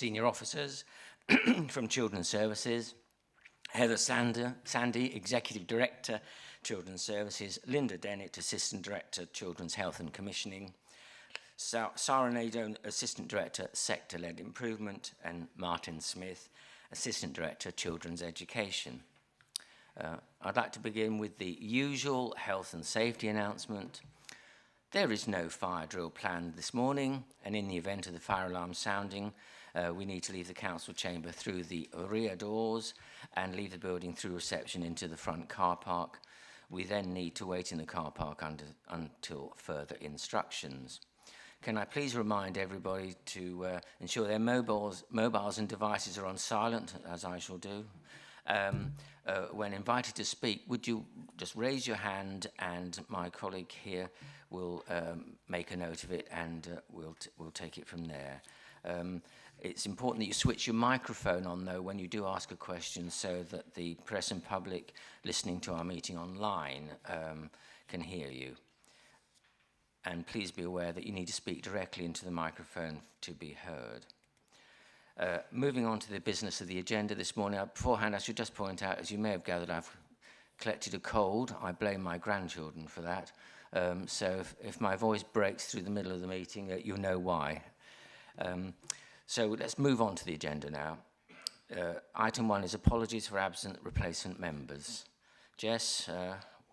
senior officers from Children's Services, Heather Sandy, Executive Director, Children's Services, Linda Dennett, Assistant Director, Children's Health and Commissioning, Sarah Nadeau, Assistant Director, Sector-Led Improvement, and Martin Smith, Assistant Director, Children's Education. I'd like to begin with the usual health and safety announcement. There is no fire drill planned this morning, and in the event of the fire alarm sounding, we need to leave the council chamber through the rear doors and leave the building through reception into the front car park. We then need to wait in the car park until further instructions. Can I please remind everybody to ensure their mobiles and devices are on silent, as I shall do. When invited to speak, would you just raise your hand, and my colleague here will make a note of it, and we'll take it from there. It's important that you switch your microphone on, though, when you do ask a question, so that the press and public listening to our meeting online can hear you. And please be aware that you need to speak directly into the microphone to be heard. Moving on to the business of the agenda this morning, beforehand I should just point out, as you may have gathered, I've collected a cold. I blame my grandchildren for that. So if my voice breaks through the middle of the meeting, you'll know why. So let's move on to the agenda now. Item 1 is apologies for absent replacement members. Jess,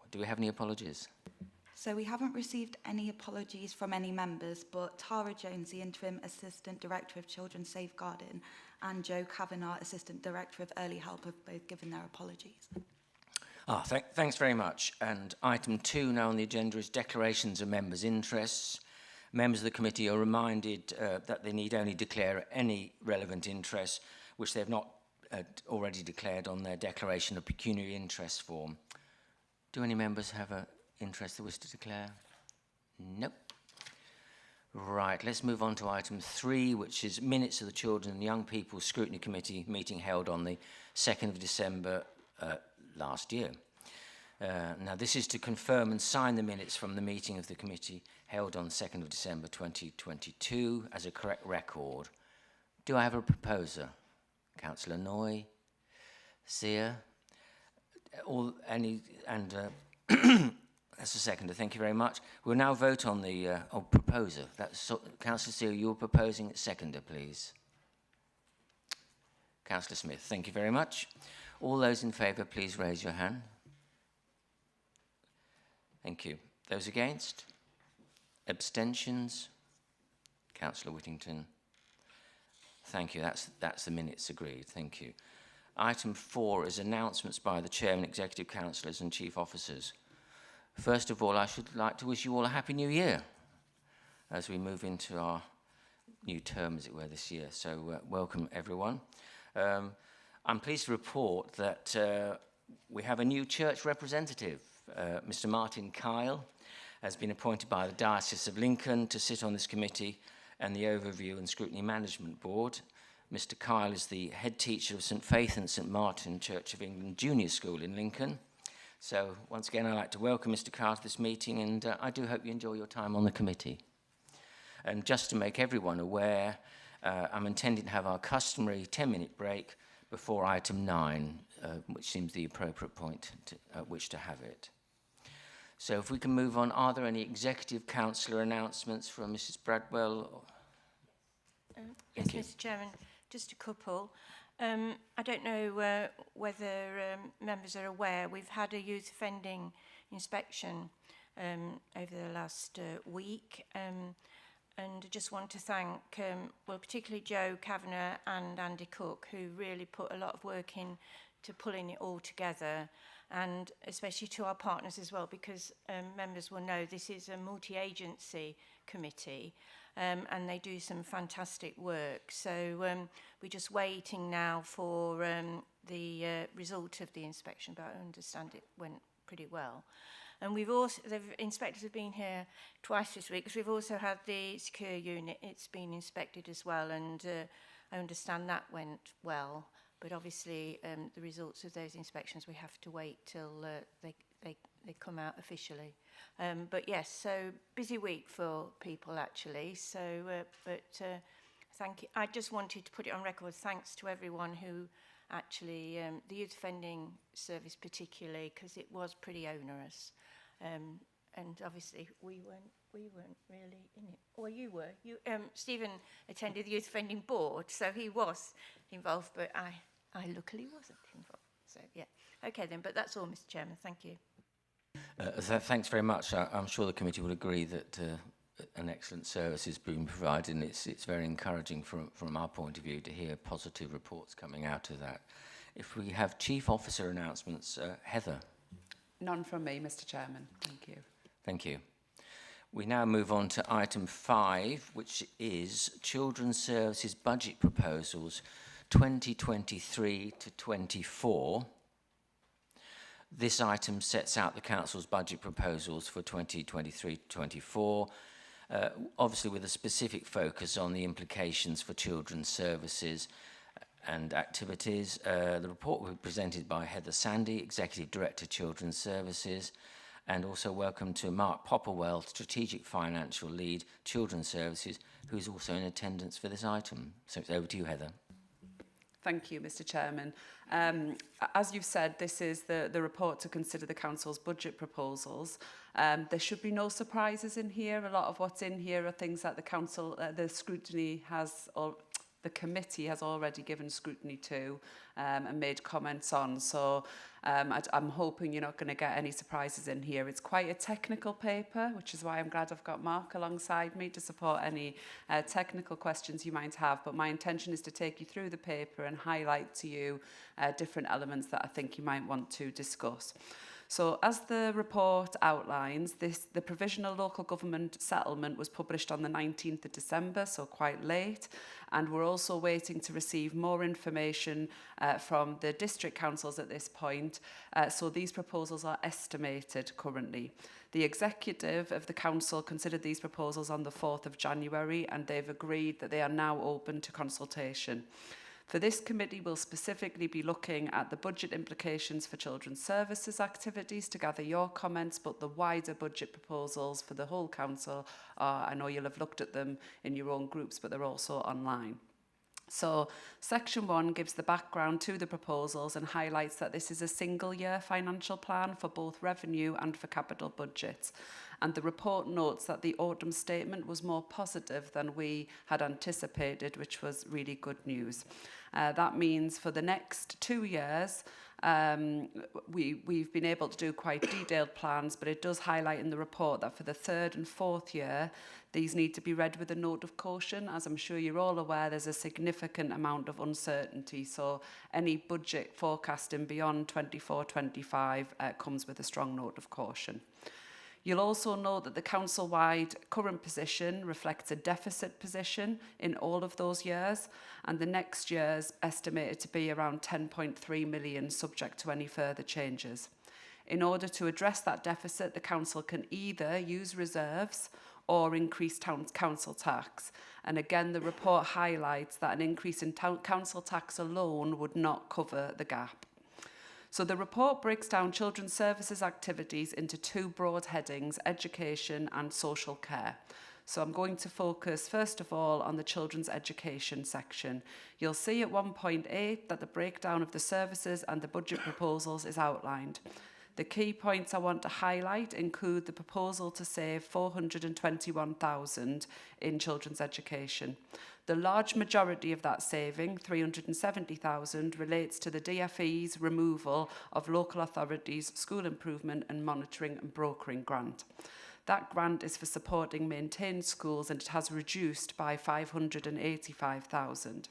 do we have any apologies? So we haven't received any apologies from any members, but Tara Jones, the Interim Assistant Director of Children's Safeguarding, and Joe Kavanagh, Assistant Director of Early Help, have both given their apologies. Thanks very much. And item 2 now on the agenda is declarations of members' interests. Members of the committee are reminded that they need only declare any relevant interests which they have not already declared on their declaration of pecuniary interest form. Do any members have an interest they wish to declare? Nope. Right, let's move on to item 3, which is minutes of the Children and Young People's Scrutiny Committee meeting held on the 2nd of December last year. Now, this is to confirm and sign the minutes from the meeting of the committee held on 2nd of December 2022 as a correct record. Do I have a proposer? Councillor Noy, Sia, that's a seconder. Thank you very much. We'll now vote on the proposer. That's Councillor Sia, you're proposing seconder, please. Councillor Smith, thank you very much. All those in favour, please raise your hand. Thank you. Those against? Abstentions? Councillor Whittington. Thank you. That's the minutes agreed. Thank you. Item 4 is announcements by the Chairman, Executive Councillors and Chief Officers. First of all, I should like to wish you all a Happy New Year as we move into our new term, as it were, this year. So welcome, everyone. I'm pleased to report that we have a new church representative. Mr. Martin Kyle has been appointed by the Diocese of Lincoln to sit on this committee and the Overview and Scrutiny Management Board. Mr. Kyle is the head teacher of St. Faith and St. Martin Church of England Junior School in Lincoln. So once again, I'd like to welcome Mr. Kyle to this meeting, and I do hope you enjoy your time on the committee. And just to make everyone aware, I'm intending to have our customary 10-minute break before item 9, which seems the appropriate point at which to have it. So if we can move on, are there any executive councillor announcements from Mrs. Bradwell? Yes, Mr. Chairman, just a couple. I don't know whether members are aware, we've had a youth offending inspection over the last week, and I just want to thank, well, particularly Joe Kavanagh and Andy Cook, who really put a lot of work in to pulling it all together, and especially to our partners as well, because members will know this is a multi-agency committee, and they do some fantastic work. So we're just waiting now for the result of the inspection, but I understand it went pretty well. And we've also, the inspectors have been here twice this week, because we've also had the secure unit, it's been inspected as well, and I understand that went well. But obviously, the results of those inspections, we have to wait till they come out officially. But yes, so busy week for people actually. So, but I Thank you. I just wanted to put it on record, thanks to everyone who actually, the youth offending service particularly, because it was pretty onerous. And obviously we weren't really in it. Or you were. Stephen attended the youth offending board, so he was involved, but I luckily wasn't involved. So yeah. Okay then, but that's all, Mr. Chairman. Thank you. Thanks very much. I'm sure the committee will agree that an excellent service is being provided, and it's very encouraging from our point of view to hear positive reports coming out of that. If we have Chief Officer announcements, Heather. None from me, Mr. Chairman. Thank you. Thank you. We now move on to item 5, which is Children's Services Budget Proposals 2023 to 24. This item sets out the Council's budget proposals for 2023 to 24, obviously with a specific focus on the implications for children's services and activities. The report will be presented by Heather Sandy, Executive Director, Children's Services, and also welcome to Mark Popperwell, Strategic Financial Lead, Children's Services, who's also in attendance for this item. So it's over to you, Heather. Thank you, Mr. Chairman. As you've said, this is the report to consider the Council's budget proposals. There should be no surprises in here. A lot of what's in here are things that the Council, the Scrutiny has, or the committee has already given scrutiny to and made comments on. So I'm hoping you're not going to get any surprises in here. It's quite a technical paper, which is why I'm glad I've got Mark alongside me to support any technical questions you might have. But my intention is to take you through the paper and highlight to you different elements that I think you might want to discuss. So as the report outlines, the provisional local government settlement was published on the 19th of December, so quite late, and we're also waiting to receive more information from the district councils at this point, so these proposals are estimated currently. The executive of the council considered these proposals on the 4th of January, and they've agreed that they are now open to consultation. For this committee, we'll specifically be looking at the budget implications for children's services activities to gather your comments, but the wider budget proposals for the whole council are, I know you'll have looked at them in your own groups, but they're also online. So section 1 gives the background to the proposals and highlights that this is a single year financial plan for both revenue and for capital budgets. And the report notes that the autumn statement was more positive than we had anticipated, which was really good news. That means for the next 2 years, we've been able to do quite detailed plans, but it does highlight in the report that for the 3rd and 4th year, these need to be read with a note of caution. As I'm sure you're all aware, there's a significant amount of uncertainty, so any budget forecasting beyond 24-25 comes with a strong note of caution. You'll also note that the council-wide current position reflects a deficit position in all of those years, and the next year's estimated to be around 10.3 million, subject to any further changes. In order to address that deficit, the council can either use reserves or increase council tax. And again, the report highlights that an increase in council tax alone would not cover the gap. So the report breaks down children's services activities into 2 broad headings, education and social care. So I'm going to focus first of all on the children's education section. You'll see at 1.8 that the breakdown of the services and the budget proposals is outlined. The key points I want to highlight include the proposal to save 421,000 in children's education. The large majority of that saving, 370,000, relates to the DFE's removal of local authorities' school improvement and monitoring and brokering grant. That grant is for supporting maintained schools, and it has reduced by 585,000.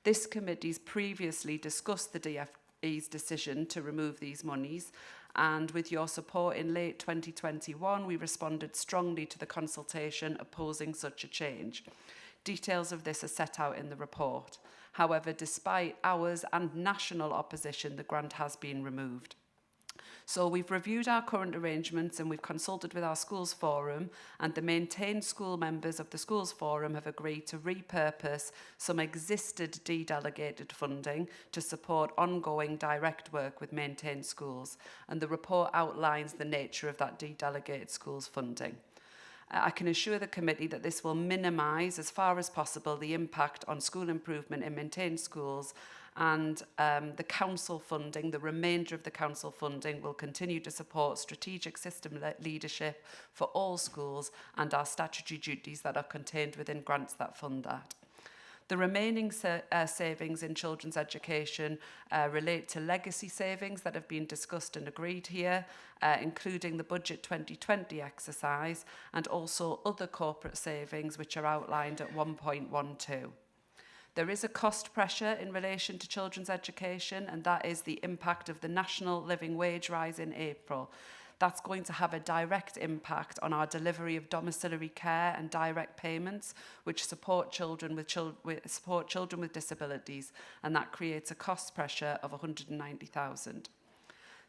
This committee's previously discussed the DFE's decision to remove these monies, and with your support in late 2021, we responded strongly to the consultation opposing such a change. Details of this are set out in the report. However, despite ours and national opposition, the grant has been removed. So we've reviewed our current arrangements and we've consulted with our schools forum, and the maintained school members of the schools forum have agreed to repurpose some existed de-delegated funding to support ongoing direct work with maintained schools. And the report outlines the nature of that de-delegated schools funding. I can assure the committee that this will minimise as far as possible the impact on school improvement in maintained schools, and the council funding, the remainder of the council funding, will continue to support strategic system leadership for all schools and our statutory duties that are contained within grants that fund that. The remaining savings in children's education relate to legacy savings that have been discussed and agreed here, including the Budget 2020 exercise and also other corporate savings which are outlined at 1.12. There is a cost pressure in relation to children's education, and that is the impact of the national living wage rise in April. That's going to have a direct impact on our delivery of domiciliary care and direct payments, which support children with disabilities, and that creates a cost pressure of 190,000.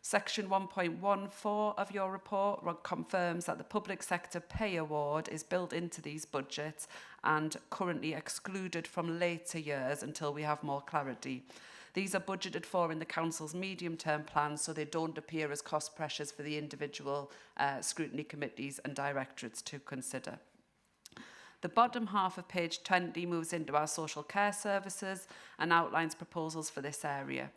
Section 1.14 of your report confirms that the public sector pay award is built into these budgets and currently excluded from later years until we have more clarity. These are budgeted for in the Council's medium-term plan, so they don't appear as cost pressures for the individual scrutiny committees and directorates to consider. The bottom half of page 20 moves into our social care services and outlines proposals for this area.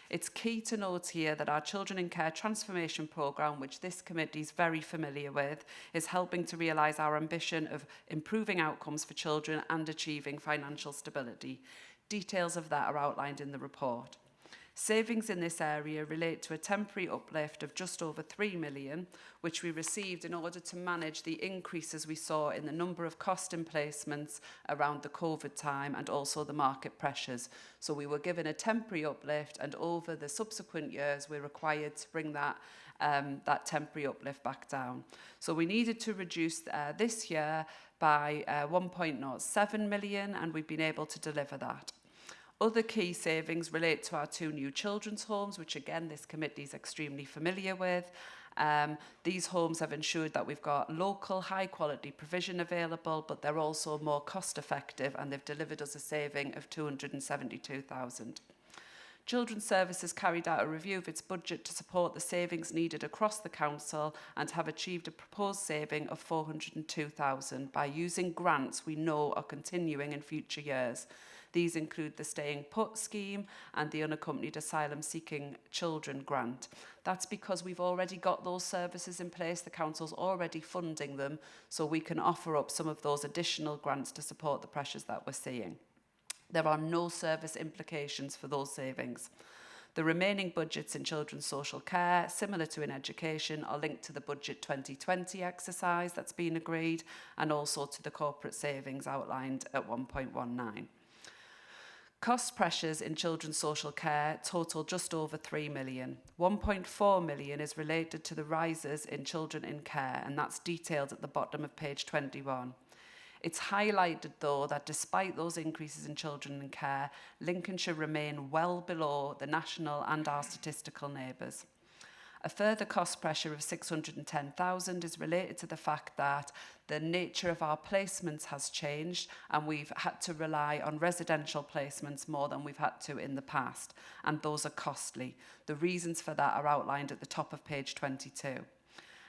It's key to note here that our Children in Care Transformation Programme, which this committee is very familiar with, is helping to realise our ambition of improving outcomes for children and achieving financial stability. Details of that are outlined in the report. Savings in this area relate to a temporary uplift of just over 3 million, which we received in order to manage the increases we saw in the number of cost placements around the COVID time and also the market pressures. So we were given a temporary uplift, and over the subsequent years we're required to bring that temporary uplift back down. So we needed to reduce this year by 1.07 million, and we've been able to deliver that. Other key savings relate to our 2 new children's homes, which again this committee is extremely familiar with. These homes have ensured that we've got local high quality provision available, but they're also more cost effective, and they've delivered us a saving of 272,000. Children's Services carried out a review of its budget to support the savings needed across the council and have achieved a proposed saving of 402,000 by using grants we know are continuing in future years. These include the Staying Put scheme and the Unaccompanied Asylum Seeking Children grant. That's because we've already got those services in place, the council's already funding them, so we can offer up some of those additional grants to support the pressures that we're seeing. There are no service implications for those savings. The remaining budgets in children's social care, similar to in education, are linked to the Budget 2020 exercise that's been agreed, and also to the corporate savings outlined at 1.19. Cost pressures in children's social care total just over 3 million. 1.4 million is related to the rises in children in care, and that's detailed at the bottom of page 21. It's highlighted, though, that despite those increases in children in care, Lincolnshire remain well below the national and our statistical neighbours. A further cost pressure of 610,000 is related to the fact that the nature of our placements has changed, and we've had to rely on residential placements more than we've had to in the past, and those are costly. The reasons for that are outlined at the top of page 22.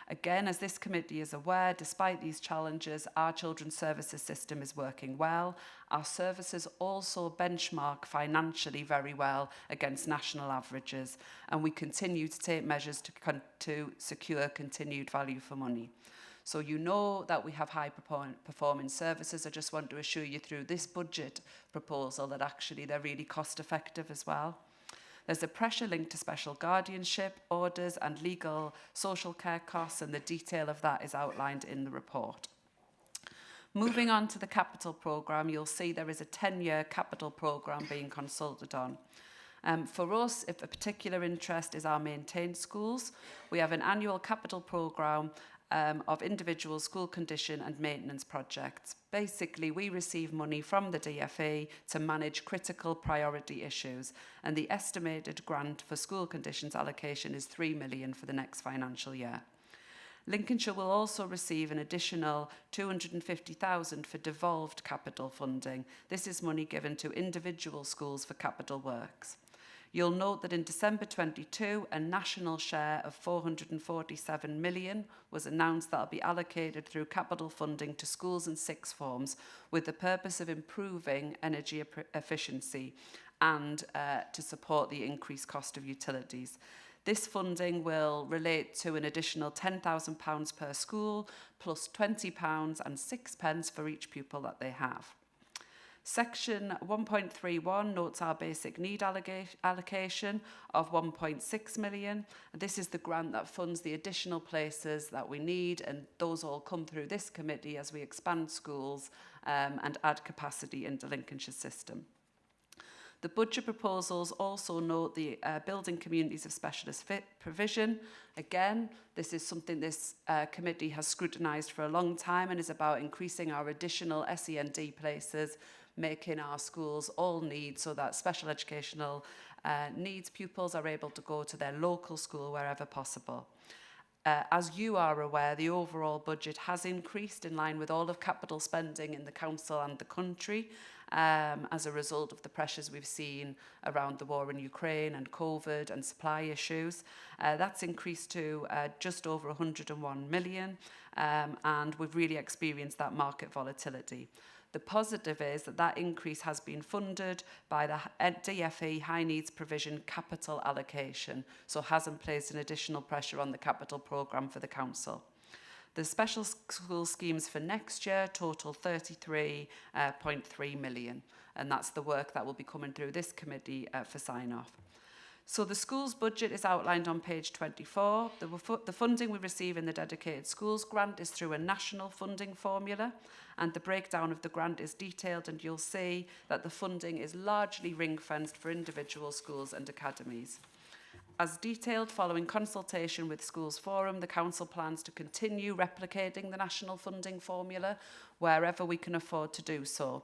Again, as this committee is aware, despite these challenges, our children's services system is working well. Our services also benchmark financially very well against national averages, and we continue to take measures to secure continued value for money. So you know that we have high performing services. I just want to assure you through this budget proposal that actually they're really cost effective as well. There's a pressure linked to special guardianship, orders and legal social care costs, and the detail of that is outlined in the report. Moving on to the capital programme, you'll see there is a 10-year capital programme being consulted on. For us, if a particular interest is our maintained schools, we have an annual capital programme of individual school condition and maintenance projects. Basically, we receive money from the DFE to manage critical priority issues, and the estimated grant for school conditions allocation is 3 million for the next financial year. Lincolnshire will also receive an additional 250,000 for devolved capital funding. This is money given to individual schools for capital works. You'll note that in December 22, a national share of 447 million was announced that will be allocated through capital funding to schools and sixth forms with the purpose of improving energy efficiency and to support the increased cost of utilities. This funding will relate to an additional £10,000 per school, plus £20 and 6 pence for each pupil that they have. Section 1.31 notes our basic need allocation of 1.6 million. This is the grant that funds the additional places that we need, and those all come through this committee as we expand schools and add capacity into Lincolnshire's system. The budget proposals also note the building communities of specialist provision. Again, this is something this committee has scrutinised for a long time and is about increasing our additional SEND places, making our schools all need so that special educational needs pupils are able to go to their local school wherever possible. As you are aware, the overall budget has increased in line with all of capital spending in the council and the country as a result of the pressures we've seen around the war in Ukraine and COVID and supply issues. That's increased to just over 101 million, and we've really experienced that market volatility. The positive is that that increase has been funded by the DFE High Needs Provision capital allocation, so hasn't placed an additional pressure on the capital programme for the council. The special school schemes for next year total 33.3 million, and that's the work that will be coming through this committee for sign-off. So the schools budget is outlined on page 24. The funding we receive in the dedicated schools grant is through a national funding formula, and the breakdown of the grant is detailed, and you'll see that the funding is largely ring-fenced for individual schools and academies. As detailed following consultation with Schools Forum, the Council plans to continue replicating the national funding formula wherever we can afford to do so.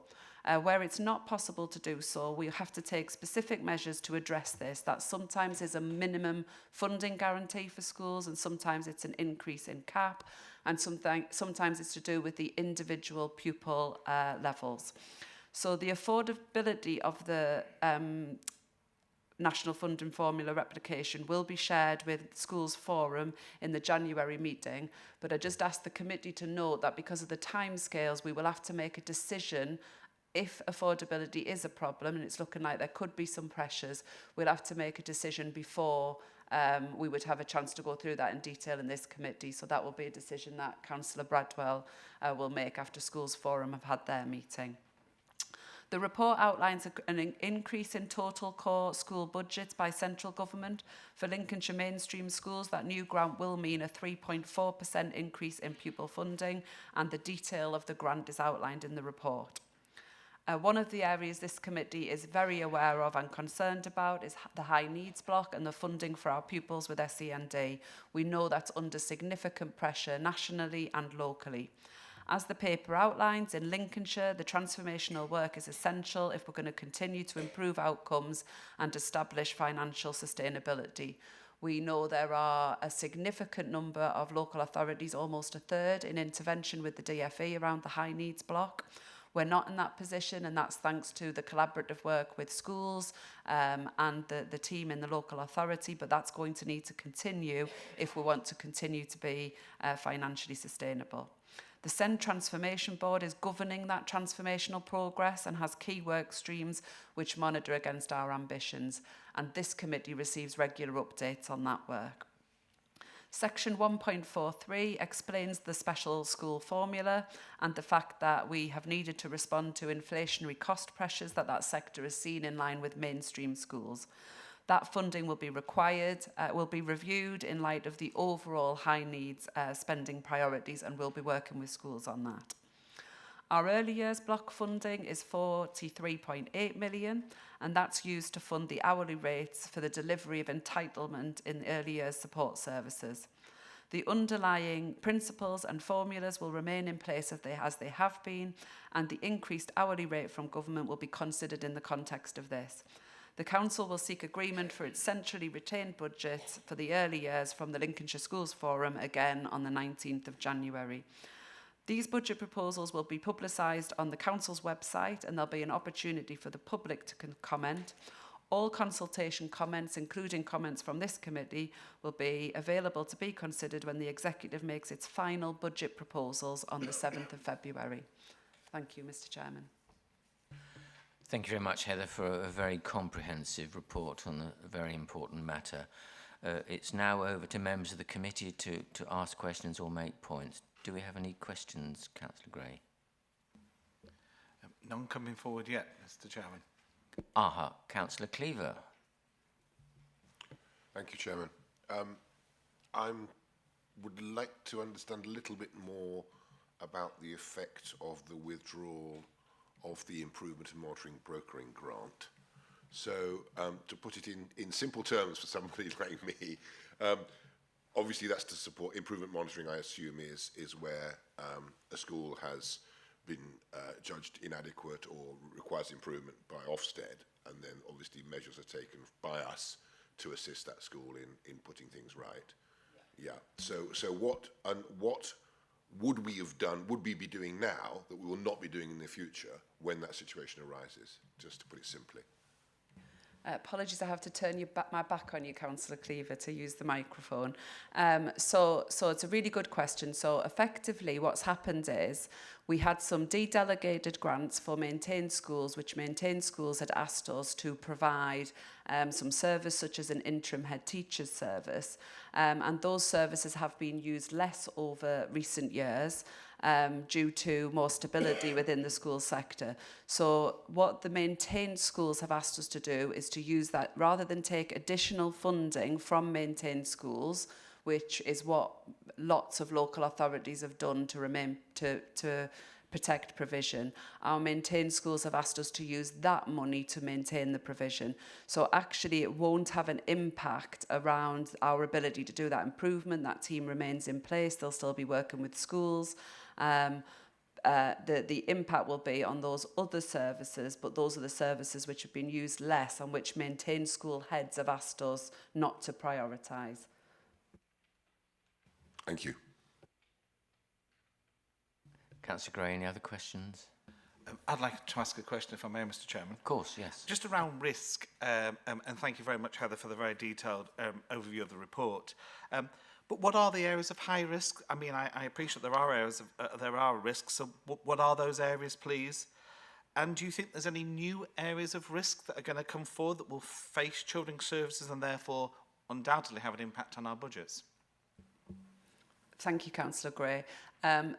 Where it's not possible to do so, we have to take specific measures to address this. That sometimes is a minimum funding guarantee for schools, and sometimes it's an increase in cap, and sometimes it's to do with the individual pupil levels. So the affordability of the National Funding Formula replication will be shared with Schools Forum in the January meeting, but I just asked the committee to note that because of the timescales, we will have to make a decision. If affordability is a problem, and it's looking like there could be some pressures, we'll have to make a decision before we would have a chance to go through that in detail in this committee. So that will be a decision that Councillor Bradwell will make after Schools Forum have had their meeting. The report outlines an increase in total core school budgets by central government. For Lincolnshire mainstream schools, that new grant will mean a 3.4% increase in pupil funding, and the detail of the grant is outlined in the report. One of the areas this committee is very aware of and concerned about is the high needs block and the funding for our pupils with SEND. We know that's under significant pressure nationally and locally. As the paper outlines, in Lincolnshire, the transformational work is essential if we're going to continue to improve outcomes and establish financial sustainability. We know there are a significant number of local authorities, almost a third, in intervention with the DFE around the high needs block. We're not in that position, and that's thanks to the collaborative work with schools and the team in the local authority, but that's going to need to continue if we want to continue to be financially sustainable. The SEND Transformation Board is governing that transformational progress and has key work streams which monitor against our ambitions, and this committee receives regular updates on that work. Section 1.43 explains the special school formula and the fact that we have needed to respond to inflationary cost pressures that sector has seen in line with mainstream schools. That funding will be reviewed in light of the overall high needs spending priorities, and we'll be working with schools on that. Our early years block funding is 43.8 million, and that's used to fund the hourly rates for the delivery of entitlement in early years support services. The underlying principles and formulas will remain in place as they have been, and the increased hourly rate from government will be considered in the context of this. The Council will seek agreement for its centrally retained budget for the early years from the Lincolnshire Schools Forum again on the 19th of January. These budget proposals will be publicised on the Council's website, and there'll be an opportunity for the public to comment. All consultation comments, including comments from this committee, will be available to be considered when the Executive makes its final budget proposals on the 7th of February. Thank you, Mr Chairman. Thank you very much, Heather, for a very comprehensive report on a very important matter. It's now over to members of the committee to ask questions or make points. Do we have any questions, Councillor Gray? None coming forward yet, Mr Chairman. Aha, Councillor Cleaver. Thank you, Chairman. I would like to understand a little bit more about the effect of the withdrawal of the improvement and monitoring brokering grant. So, to put it in simple terms for somebody like me, obviously that's to support improvement monitoring, I assume, is where a school has been judged inadequate or requires improvement by Ofsted, and then obviously measures are taken by us to assist that school in putting things right. Yeah. So what would we have done, would we be doing now that we will not be doing in the future when that situation arises, just to put it simply? Apologies, I have to turn my back on you, Councillor Cleaver, to use the microphone. So it's a really good question. So effectively what's happened is we had some de-delegated grants for maintained schools, which maintained schools had asked us to provide some service such as an interim head teacher's service. And those services have been used less over recent years due to more stability within the school sector. So what the maintained schools have asked us to do is to use that rather than take additional funding from maintained schools, which is what lots of local authorities have done to protect provision. Our maintained schools have asked us to use that money to maintain the provision. So actually it won't have an impact around our ability to do that improvement. That team remains in place. They'll still be working with schools. The impact will be on those other services, but those are the services which have been used less and which maintained school heads have asked us not to prioritise. Thank you. Councillor Gray, any other questions? I'd like to ask a question, if I may, Mr Chairman. Of course, yes. Just around risk, and thank you very much, Heather, for the very detailed overview of the report. But what are the areas of high risk? I mean, I appreciate there are areas of, there are risks. So what are those areas, please? And do you think there's any new areas of risk that are going to come forward that will face children's services and therefore undoubtedly have an impact on our budgets? Thank you, Councillor Gray.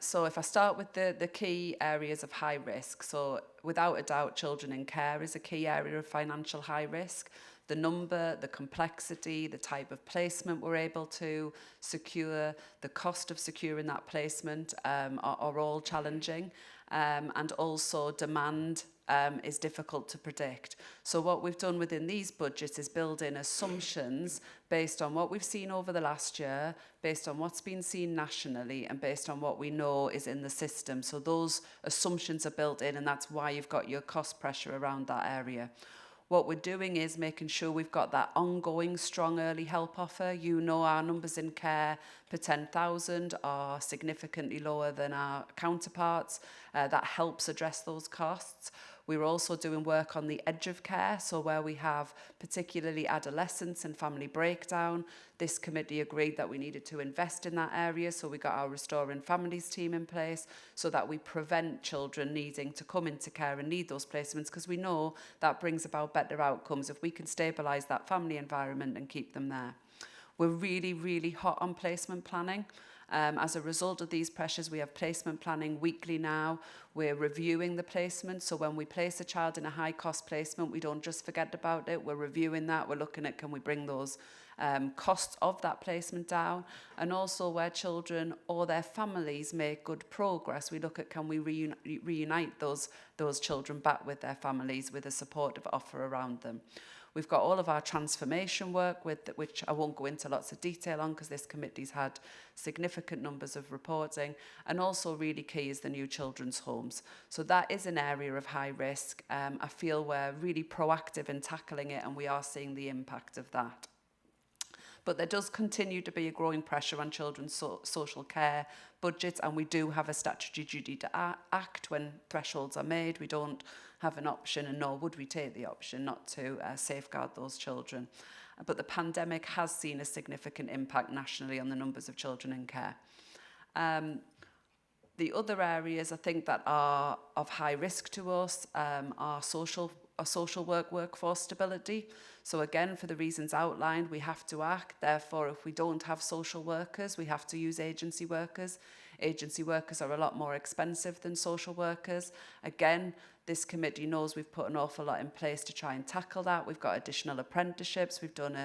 So if I start with the key areas of high risk, so without a doubt, children in care is a key area of financial high risk. The number, the complexity, the type of placement we're able to secure, the cost of securing that placement are all challenging. And also demand is difficult to predict. So what we've done within these budgets is build in assumptions based on what we've seen over the last year, based on what's been seen nationally, and based on what we know is in the system. So those assumptions are built in, and that's why you've got your cost pressure around that area. What we're doing is making sure we've got that ongoing strong early help offer. You know our numbers in care per 10,000 are significantly lower than our counterparts. That helps address those costs. We're also doing work on the edge of care, so where we have particularly adolescence and family breakdown. This committee agreed that we needed to invest in that area, so we got our Restoring Families team in place so that we prevent children needing to come into care and need those placements, because we know that brings about better outcomes if we can stabilise that family environment and keep them there. We're really, really hot on placement planning. As a result of these pressures, we have placement planning weekly now. We're reviewing the placement. So when we place a child in a high cost placement, we don't just forget about it. We're reviewing that. We're looking at, can we bring those costs of that placement down? And also where children or their families make good progress, we look at, can we reunite those children back with their families with a supportive offer around them. We've got all of our transformation work, which I won't go into lots of detail on because this committee's had significant numbers of reporting, and also really key is the new children's homes. So that is an area of high risk. I feel we're really proactive in tackling it, and we are seeing the impact of that. But there does continue to be a growing pressure on children's social care budgets, and we do have a statutory duty to act when thresholds are made. We don't have an option, and nor would we take the option not to safeguard those children. But the pandemic has seen a significant impact nationally on the numbers of children in care. The other areas I think that are of high risk to us are social work workforce stability. So again, for the reasons outlined, we have to act. Therefore, if we don't have social workers, we have to use agency workers. Agency workers are a lot more expensive than social workers. Again, this committee knows we've put an awful lot in place to try and tackle that. We've got additional apprenticeships. We've done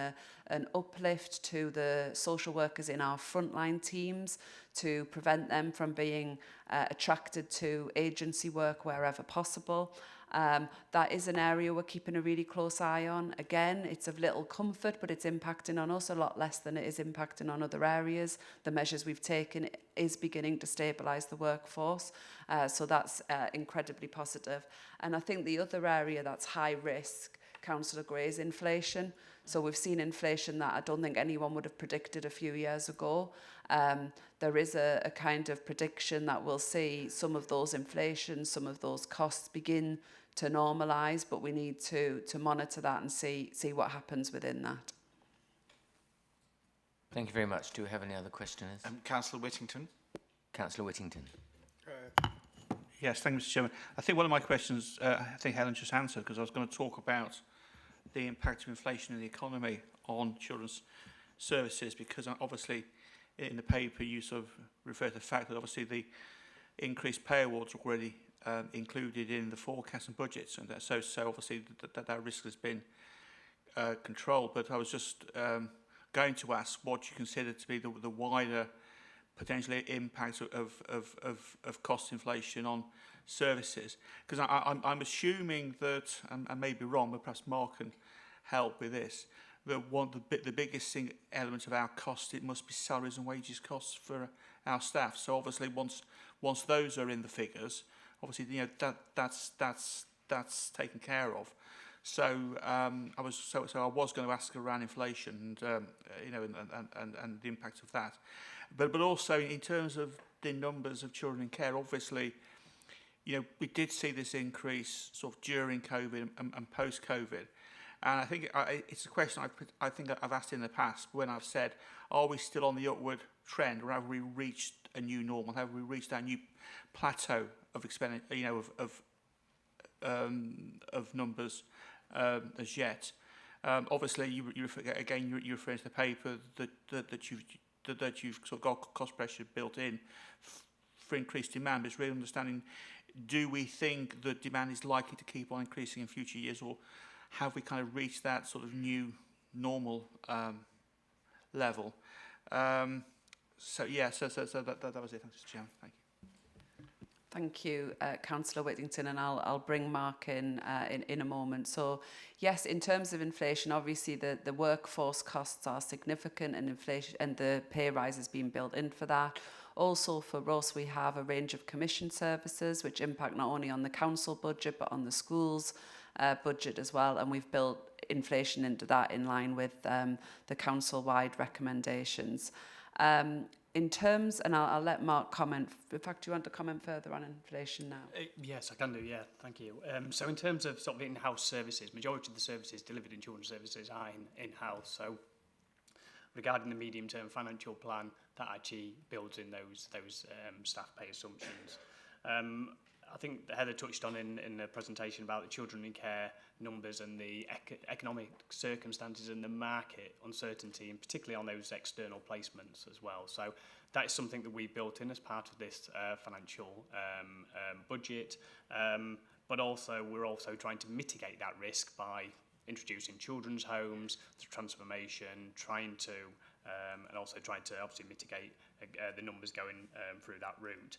an uplift to the social workers in our frontline teams to prevent them from being attracted to agency work wherever possible. That is an area we're keeping a really close eye on. Again, it's of little comfort, but it's impacting on us a lot less than it is impacting on other areas. The measures we've taken is beginning to stabilise the workforce, so that's incredibly positive. And I think the other area that's high risk, Councillor Gray, is inflation. So we've seen inflation that I don't think anyone would have predicted a few years ago. There is a kind of prediction that we'll see some of those inflations, some of those costs begin to normalise, but we need to monitor that and see what happens within that. Thank you very much. Do we have any other questioners? Councillor Whittington. Councillor Whittington. Yes, thank you, Mr. Chairman. I think one of my questions, I think Helen just answered, because I was going to talk about the impact of inflation in the economy on children's services, because obviously in the paper you sort of refer to the fact that obviously the increased pay awards are already included in the forecast and budgets, and so obviously that risk has been controlled. But I was just going to ask what you consider to be the wider potential impact of cost inflation on services, because I'm assuming that, and I may be wrong, but perhaps Mark can help with this, that the biggest element of our cost, it must be salaries and wages costs for our staff. So obviously once those are in the figures, obviously that's taken care of. So I was going to ask around inflation and and the impact of that, but also in terms of the numbers of children in care. Obviously, we did see this increase sort of during COVID and post-COVID. And I think it's a question I think I've asked in the past when I've said, are we still on the upward trend, or have we reached a new normal? Have we reached that new plateau of expenditure, of numbers as yet? Obviously, you refer to the paper that you've sort of got cost pressure built in for increased demand. But it's really understanding: do we think that demand is likely to keep on increasing in future years, or have we kind of reached that sort of new normal level? So that was it. Thanks, Mr. Chairman. Thank you. Thank you, Councillor Whittington, and I'll bring Mark in a moment. So, yes, in terms of inflation, obviously the workforce costs are significant, and inflation and the pay rise has been built in for that. Also, for us, we have a range of commission services which impact not only on the council budget but on the schools budget as well, and we've built inflation into that in line with the council-wide recommendations. In terms, and I'll let Mark comment. In fact, do you want to comment further on inflation now? Yes, I can do, yeah, thank you. So in terms of sort of in-house services, majority of the services delivered in children's services are in-house. So regarding the medium-term financial plan, that actually builds in those staff pay assumptions. I think Heather touched on in the presentation about the children in care numbers and the economic circumstances and the market uncertainty, and particularly on those external placements as well. So that is something that we built in as part of this financial budget. But also we're also trying to mitigate that risk by introducing children's homes, the transformation, trying to obviously mitigate the numbers going through that route.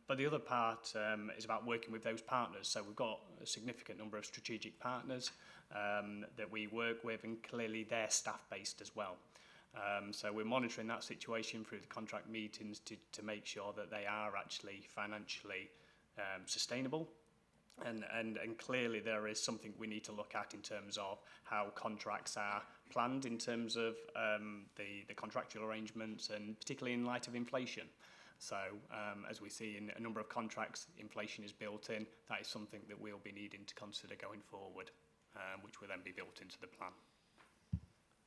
But the other part is about working with those partners. So we've got a significant number of strategic partners that we work with, and clearly they're staff-based as well. So we're monitoring that situation through the contract meetings to make sure that they are actually financially sustainable. And clearly there is something we need to look at in terms of how contracts are planned in terms of the contractual arrangements, and particularly in light of inflation. So as we see in a number of contracts, inflation is built in. That is something that we'll be needing to consider going forward, which will then be built into the plan.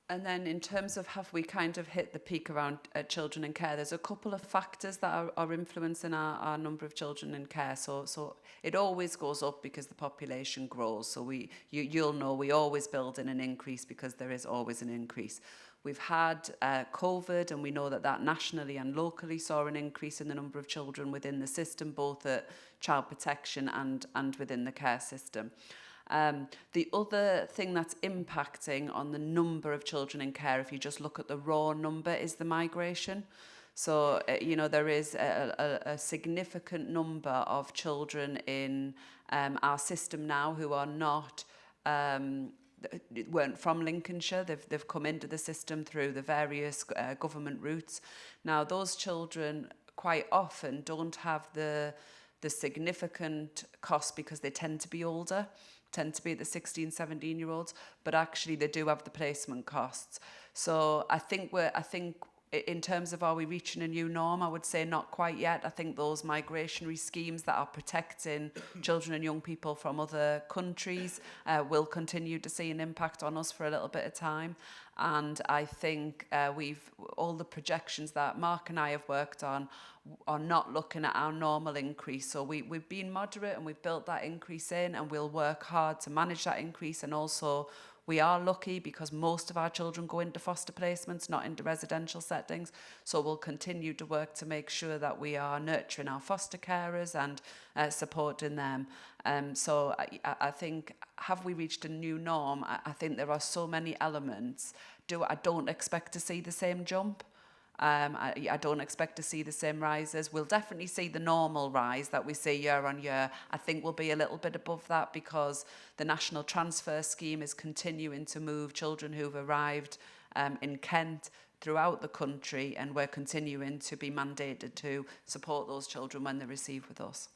And then in terms of have we kind of hit the peak around children in care, there's a couple of factors that are influencing our number of children in care. So it always goes up because the population grows. So you'll know we always build in an increase because there is always an increase. We've had COVID, and we know that nationally and locally saw an increase in the number of children within the system, both at child protection and within the care system. The other thing that's impacting on the number of children in care, if you just look at the raw number, is the migration. So, there is a significant number of children in our system now who are not, weren't from Lincolnshire. They've come into the system through the various government routes. Now, those children quite often don't have the significant cost because they tend to be older, tend to be the 16, 17-year-olds, but actually they do have the placement costs. So I think in terms of are we reaching a new norm, I would say not quite yet. I think those migratory schemes that are protecting children and young people from other countries will continue to see an impact on us for a little bit of time. And I think all the projections that Mark and I have worked on are not looking at our normal increase. So we've been moderate and we've built that increase in, and we'll work hard to manage that increase. And also we are lucky because most of our children go into foster placements, not into residential settings. So we'll continue to work to make sure that we are nurturing our foster carers and supporting them. So I think, have we reached a new norm? I think there are so many elements. I don't expect to see the same jump. I don't expect to see the same rises. We'll definitely see the normal rise that we see year on year. I think we'll be a little bit above that because the National Transfer Scheme is continuing to move children who've arrived in Kent throughout the country, and we're continuing to be mandated to support those children when they receive with us.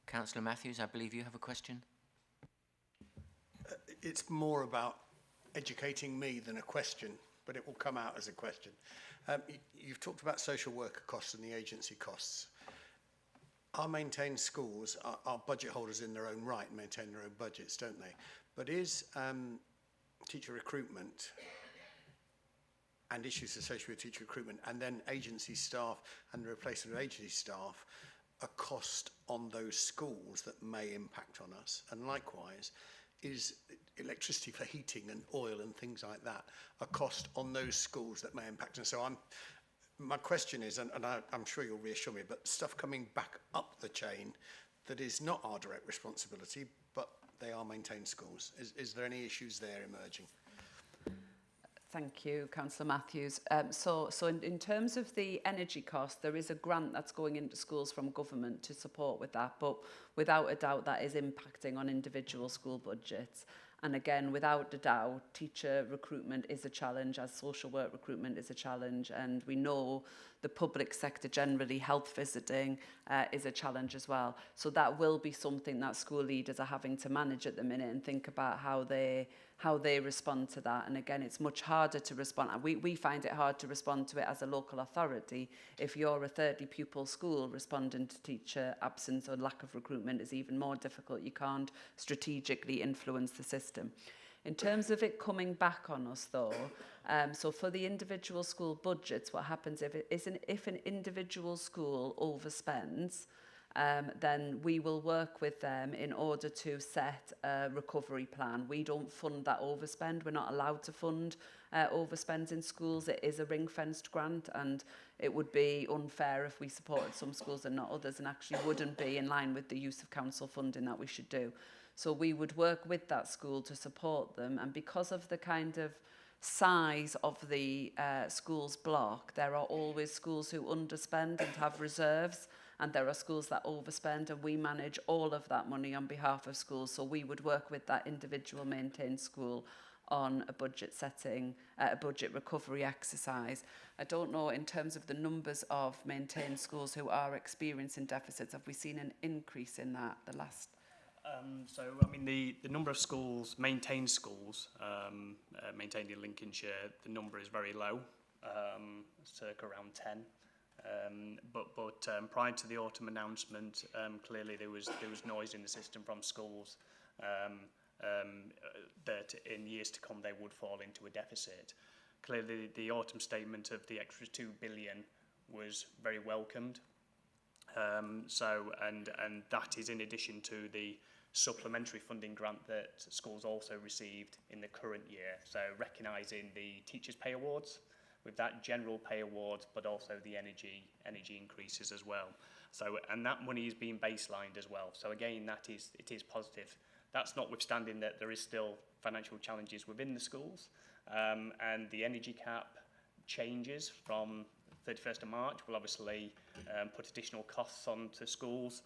Councillor Matthews, I believe you have a question. It's more about educating me than a question, but it will come out as a question. You've talked about social worker costs and the agency costs. Our maintained schools are budget holders in their own right and maintain their own budgets, don't they? But is teacher recruitment and issues associated with teacher recruitment and then agency staff and the replacement of agency staff a cost on those schools that may impact on us? And likewise, is electricity for heating and oil and things like that a cost on those schools that may impact? And so my question is, and I'm sure you'll reassure me, but stuff coming back up the chain that is not our direct responsibility, but they are maintained schools. Is there any issues there emerging? Thank you, Councillor Matthews. So in terms of the energy cost, there is a grant that's going into schools from government to support with that, but without a doubt that is impacting on individual school budgets. And again, without a doubt, teacher recruitment is a challenge, as social work recruitment is a challenge, and we know the public sector generally, health visiting is a challenge as well. So that will be something that school leaders are having to manage at the minute and think about how they respond to that. And again, it's much harder to respond. We find it hard to respond to it as a local authority. If you're a 30 pupil school, responding to teacher absence or lack of recruitment is even more difficult. You can't strategically influence the system. In terms of it coming back on us though, so for the individual school budgets, what happens if an individual school overspends, then we will work with them in order to set a recovery plan. We don't fund that overspend. We're not allowed to fund overspends in schools. It is a ring-fenced grant, and it would be unfair if we supported some schools and not others, and actually wouldn't be in line with the use of council funding that we should do. So we would work with that school to support them, and because of the kind of size of the school's block, there are always schools who underspend and have reserves, and there are schools that overspend, and we manage all of that money on behalf of schools. So we would work with that individual maintained school on a budget setting, a budget recovery exercise. I don't know, in terms of the numbers of maintained schools who are experiencing deficits, have we seen an increase in that the last? So, I mean, the number of schools, maintained schools, maintained in Lincolnshire, the number is very low, circa around 10. But prior to the autumn announcement, clearly there was noise in the system from schools that in years to come they would fall into a deficit. Clearly the autumn statement of the extra 2 billion was very welcomed. And that is in addition to the supplementary funding grant that schools also received in the current year. So recognising the teachers' pay awards, with that general pay awards, but also the energy increases as well. So, and that money is being baselined as well. So again, it is positive. That's notwithstanding that there is still financial challenges within the schools, and the energy cap changes from 31st of March will obviously put additional costs onto schools,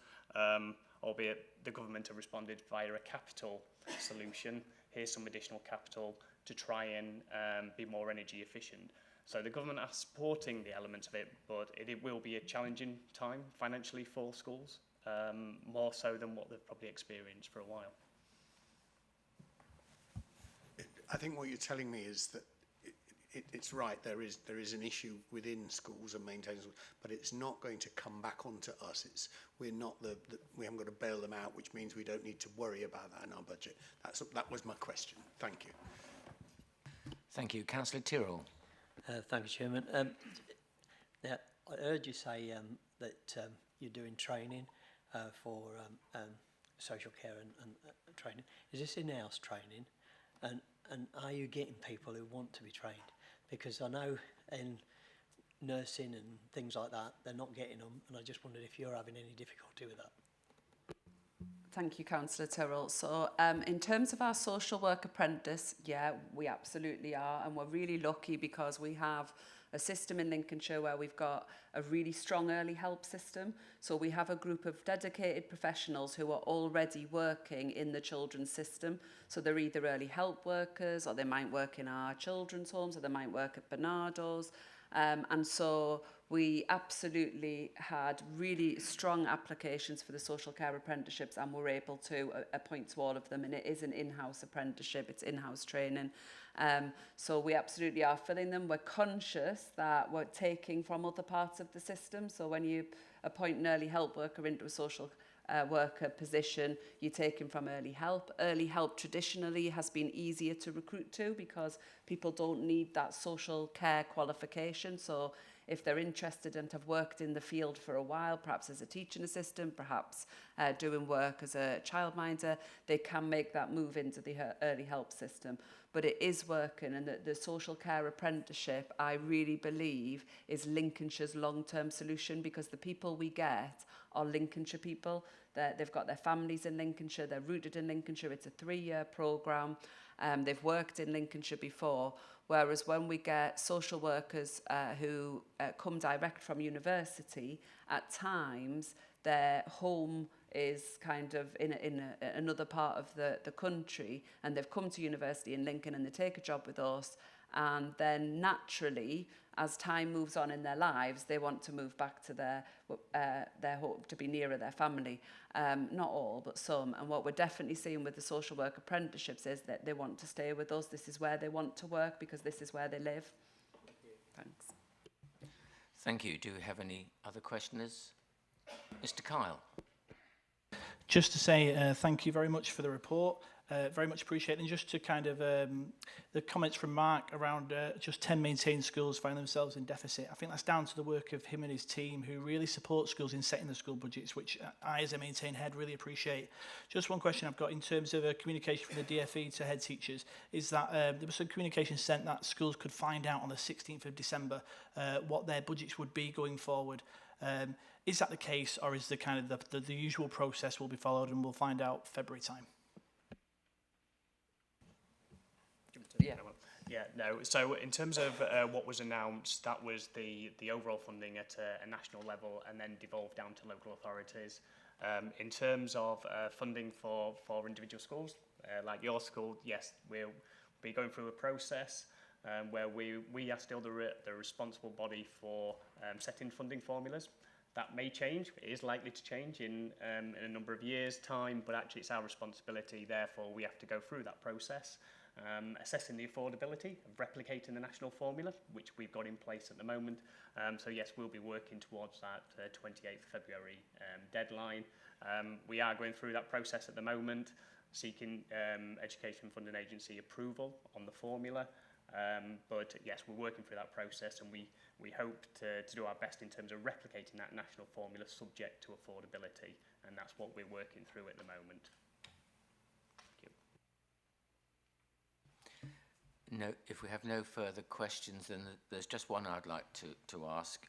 albeit the government have responded via a capital solution. Here's some additional capital to try and be more energy efficient. So the government are supporting the elements of it, but it will be a challenging time financially for schools, more so than what they've probably experienced for a while. I think what you're telling me is that it's right, there is an issue within schools and maintained schools, but it's not going to come back onto us. We haven't got to bail them out, which means we don't need to worry about that in our budget. That was my question. Thank you. Thank you. Councillor Tyrrell. Thank you, Chairman. Now, I heard you say that you're doing training for social care and training. Is this in-house training? And are you getting people who want to be trained? Because I know in nursing and things like that, they're not getting them, and I just wondered if you're having any difficulty with that. Thank you, Councillor Tyrrell. So in terms of our social work apprentice, yeah, we absolutely are. And we're really lucky because we have a system in Lincolnshire where we've got a really strong early help system. So we have a group of dedicated professionals who are already working in the children's system. So they're either early help workers, or they might work in our children's homes, or they might work at Bernardo's. And so we absolutely had really strong applications for the social care apprenticeships, and we're able to appoint to all of them, and it is an in-house apprenticeship, it's in-house training. So we absolutely are filling them. We're conscious that we're taking from other parts of the system. So when you appoint an early help worker into a social worker position, you're taking from early help. Early help traditionally has been easier to recruit to because people don't need that social care qualification. So if they're interested and have worked in the field for a while, perhaps as a teaching assistant, perhaps doing work as a childminder, they can make that move into the early help system. But it is working, and the social care apprenticeship, I really believe, is Lincolnshire's long-term solution, because the people we get are Lincolnshire people. They've got their families in Lincolnshire, they're rooted in Lincolnshire. It's a 3-year programme. They've worked in Lincolnshire before. Whereas when we get social workers who come direct from university, at times their home is kind of in another part of the country, and they've come to university in Lincoln and they take a job with us, and then naturally, as time moves on in their lives, they want to move back to their home, to be nearer their family. Not all, but some. And what we're definitely seeing with the social work apprenticeships is that they want to stay with us. This is where they want to work because this is where they live. Thanks. Thank you. Do we have any other questioners? Mr. Kyle. Just to say thank you very much for the report. Very much appreciate it. And just to kind of the comments from Mark around just 10 maintained schools find themselves in deficit. I think that's down to the work of him and his team, who really support schools in setting the school budgets, which I, as a maintained head, really appreciate. Just one question I've got in terms of communication from the DFE to head teachers is that there was some communication sent that schools could find out on the 16th of December what their budgets would be going forward. Is that the case, or is the kind of the usual process will be followed and we'll find out February time? Yeah, no. So in terms of what was announced, that was the overall funding at a national level and then devolved down to local authorities. In terms of funding for individual schools, like your school, yes, be going through a process where we are still the responsible body for setting funding formulas. That may change. It is likely to change in a number of years' time, but actually it's our responsibility. Therefore, we have to go through that process, assessing the affordability of replicating the national formula, which we've got in place at the moment. So yes, we'll be working towards that 28th February deadline. We are going through that process at the moment, seeking Education Funding Agency approval on the formula. But yes, we're working through that process, and we hope to do our best in terms of replicating that national formula subject to affordability, and that's what we're working through at the moment. Thank you. No, if we have no further questions, then there's just one I'd like to ask.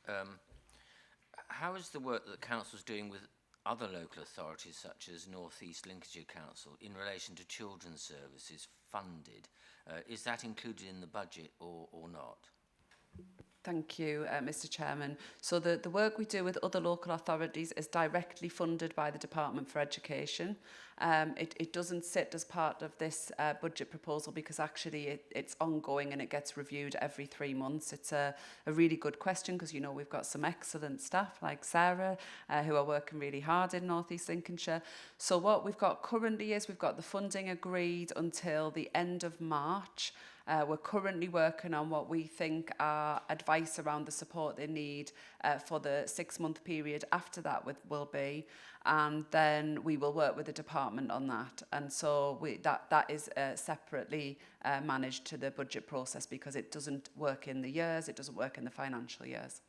How is the work that the Council's doing with other local authorities, such as North East Lincolnshire Council, in relation to children's services funded? Is that included in the budget or not? Thank you, Mr Chairman. So the work we do with other local authorities is directly funded by the Department for Education. It doesn't sit as part of this budget proposal because actually it's ongoing and it gets reviewed every 3 months. It's a really good question because, you know, we've got some excellent staff like Sarah who are working really hard in North East Lincolnshire. So what we've got currently is we've got the funding agreed until the end of March. We're currently working on what we think are advice around the support they need for the 6-month period after that will be, and then we will work with the department on that. And so that is separately managed to the budget process because it doesn't work in the years, it doesn't work in the financial years.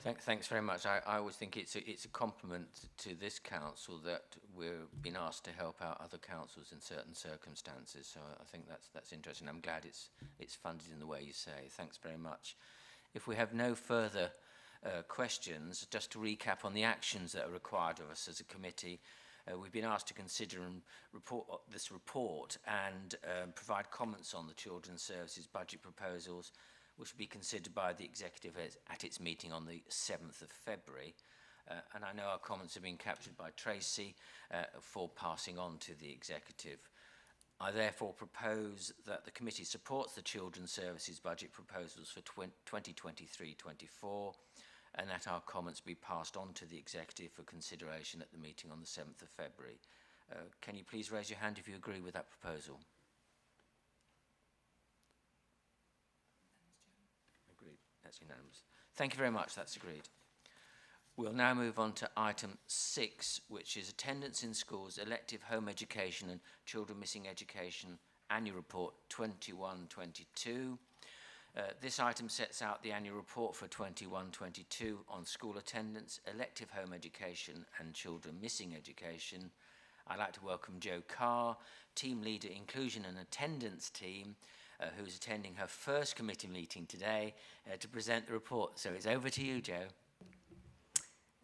Thanks very much. I always think it's a compliment to this council that we're being asked to help out other councils in certain circumstances. So I think that's interesting. I'm glad it's funded in the way you say. Thanks very much. If we have no further questions, just to recap on the actions that are required of us as a committee, we've been asked to consider and report this report and provide comments on the Children's Services budget proposals, which will be considered by the Executive at its meeting on the 7th of February. And I know our comments have been captured by Tracy for passing on to the Executive. I therefore propose that the committee supports the Children's Services budget proposals for 2023-24 and that our comments be passed on to the Executive for consideration at the meeting on the 7th of February. Can you please raise your hand if you agree with that proposal? That's unanimous. Thank you very much. That's agreed. We'll now move on to item 6, which is attendance in schools, elective home education and children missing education annual report 21-22. This item sets out the annual report for 21-22 on school attendance, elective home education and children missing education. I'd like to welcome Jo Carr, Team Leader Inclusion and Attendance Team, who's attending her first committee meeting today to present the report. So it's over to you, Jo.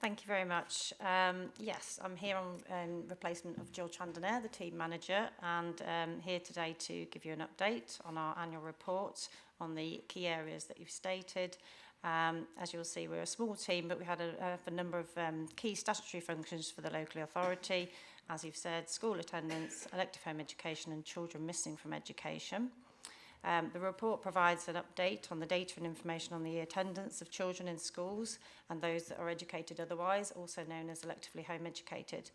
Thank you very much. Yes, I'm here on replacement of Jill Chandanair, the team manager, and here today to give you an update on our annual report on the key areas that you've stated. As you'll see, we're a small team, but we had a number of key statutory functions for the local authority. As you've said, school attendance, elective home education and children missing from education. The report provides an update on the data and information on the attendance of children in schools and those that are educated otherwise, also known as electively home educated.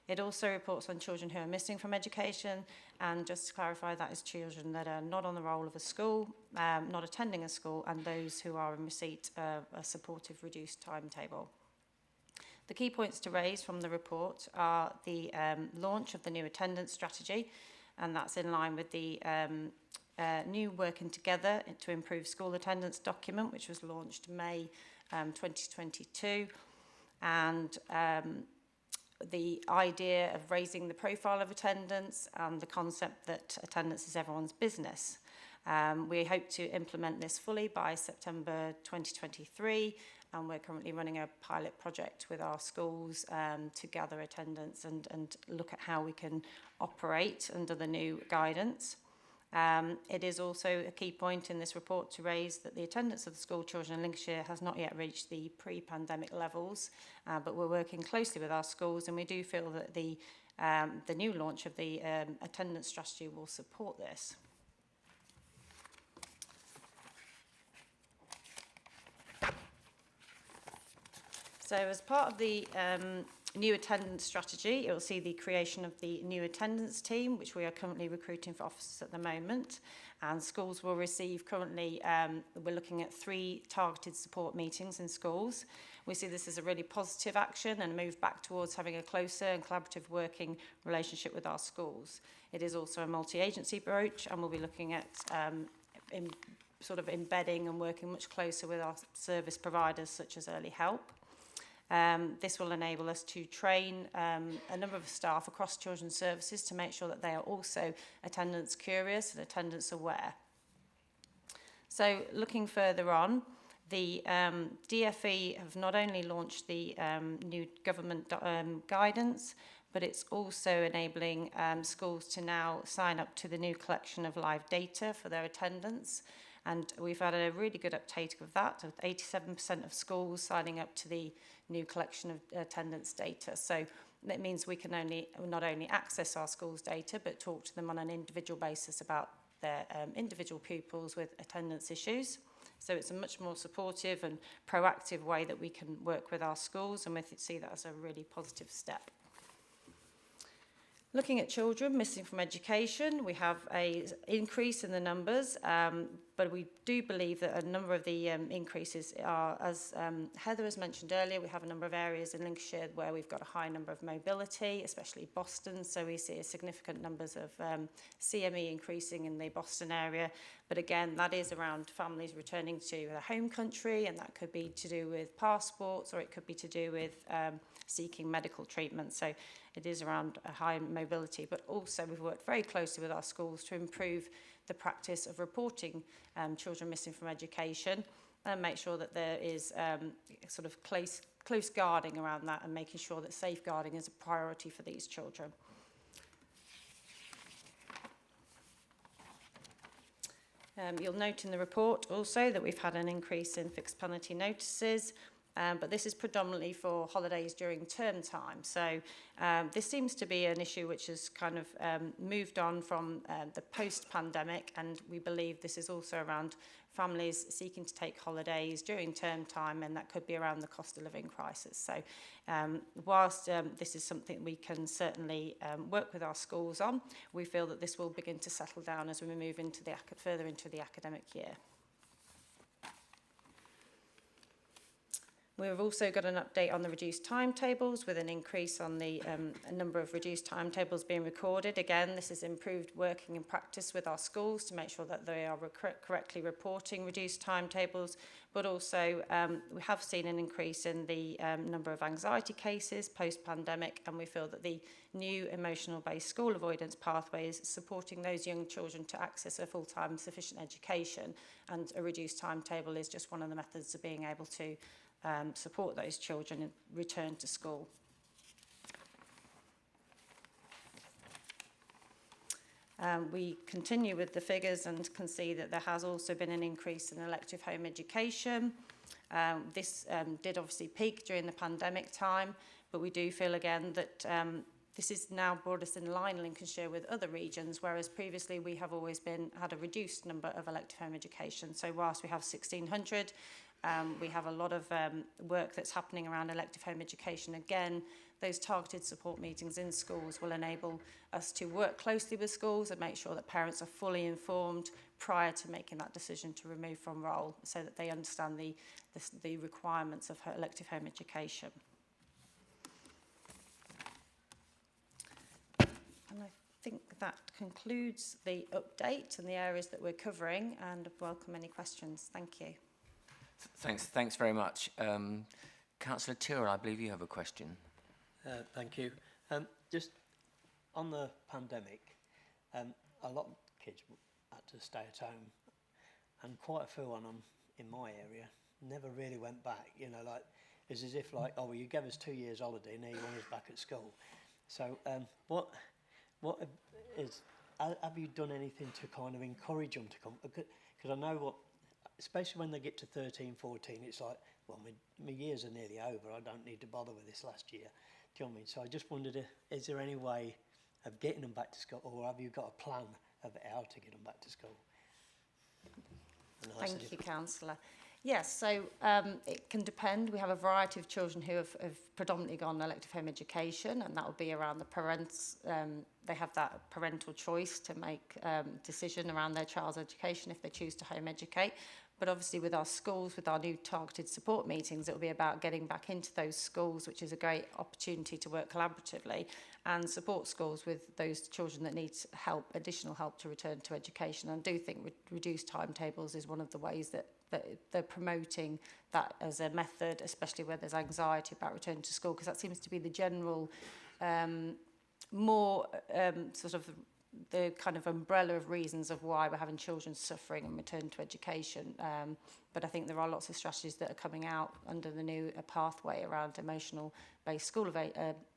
It also reports on children who are missing from education, and just to clarify, that is children that are not on the roll of a school, not attending a school, and those who are in receipt of a supportive reduced timetable. The key points to raise from the report are the launch of the new attendance strategy, and that's in line with the new Working Together to Improve School Attendance document, which was launched May 2022, and the idea of raising the profile of attendance and the concept that attendance is everyone's business. We hope to implement this fully by September 2023, and we're currently running a pilot project with our schools to gather attendance and look at how we can operate under the new guidance. It is also a key point in this report to raise that the attendance of the school children in Lincolnshire has not yet reached the pre-pandemic levels, but we're working closely with our schools, and we do feel that the the new launch of the attendance strategy will support this. So as part of the new attendance strategy, it will see the creation of the new attendance team, which we are currently recruiting for officers at the moment. And schools will receive currently, we're looking at 3 targeted support meetings in schools. We see this as a really positive action and a move back towards having a closer and collaborative working relationship with our schools. It is also a multi-agency approach, and we'll be looking at sort of embedding and working much closer with our service providers such as Early Help. This will enable us to train a number of staff across children's services to make sure that they are also attendance curious and attendance aware. So looking further on, the DFE have not only launched the new government guidance, but it's also enabling schools to now sign up to the new collection of live data for their attendance. And we've had a really good uptake of that, with 87% of schools signing up to the new collection of attendance data. So that means we can not only access our schools' data, but talk to them on an individual basis about their individual pupils with attendance issues. So it's a much more supportive and proactive way that we can work with our schools, and we see that as a really positive step. Looking at children missing from education, we have an increase in the numbers, but we do believe that a number of the increases are, as Heather has mentioned earlier, we have a number of areas in Lincolnshire where we've got a high number of mobility, especially Boston, so we see a significant numbers of CME increasing in the Boston area. But again, that is around families returning to their home country, and that could be to do with passports, or it could be to do with seeking medical treatment. So it is around a high mobility, but also we've worked very closely with our schools to improve the practice of reporting children missing from education and make sure that there is sort of close guarding around that and making sure that safeguarding is a priority for these children. You'll note in the report also that we've had an increase in fixed penalty notices, but this is predominantly for holidays during term time. So this seems to be an issue which has kind of moved on from the post-pandemic, and we believe this is also around families seeking to take holidays during term time, and that could be around the cost of living crisis. So whilst this is something we can certainly work with our schools on, we feel that this will begin to settle down as we move into the further into the academic year. We've also got an update on the reduced timetables, with an increase on the number of reduced timetables being recorded. Again, this is improved working and practice with our schools to make sure that they are correctly reporting reduced timetables, but also we have seen an increase in the number of anxiety cases post-pandemic, and we feel that the new emotional-based school avoidance pathways supporting those young children to access a full-time sufficient education, and a reduced timetable is just one of the methods of being able to support those children and return to school. We continue with the figures and can see that there has also been an increase in elective home education. This did obviously peak during the pandemic time, but we do feel again that this is now brought us in line, Lincolnshire, with other regions, whereas previously we have always had a reduced number of elective home education. So whilst we have 1,600, we have a lot of work that's happening around elective home education. Again, those targeted support meetings in schools will enable us to work closely with schools and make sure that parents are fully informed prior to making that decision to remove from roll, so that they understand the requirements of elective home education. And I think that concludes the update and the areas that we're covering, and welcome any questions. Thank you. Thanks very much. Councillor Tyrrell, I believe you have a question. Thank you. Just on the pandemic, a lot of kids had to stay at home, and quite a few of them in my area never really went back. You know, like it's as if like, oh, well, you gave us 2 years holiday, now you want us back at school. So, what is? Have you done anything to kind of encourage them to come? Because I know what. Especially when they get to 13, 14, it's like, well, my years are nearly over, I don't need to bother with this last year. you know what I mean? So I just wondered, is there any way of getting them back to school, or have you got a plan of how to get them back to school? Thank you, Councillor. Yes, so it can depend. We have a variety of children who have predominantly gone elective home education, and that will be around the parents. They have that parental choice to make decision around their child's education if they choose to home educate. But obviously with our schools, with our new targeted support meetings, it will be about getting back into those schools, which is a great opportunity to work collaboratively and support schools with those children that need help, additional help to return to education. And I do think reduced timetables is one of the ways that they're promoting that as a method, especially where there's anxiety about returning to school, because that seems to be the general more sort of the kind of umbrella of reasons of why we're having children suffering and return to education. But I think there are lots of strategies that are coming out under the new pathway around emotional-based school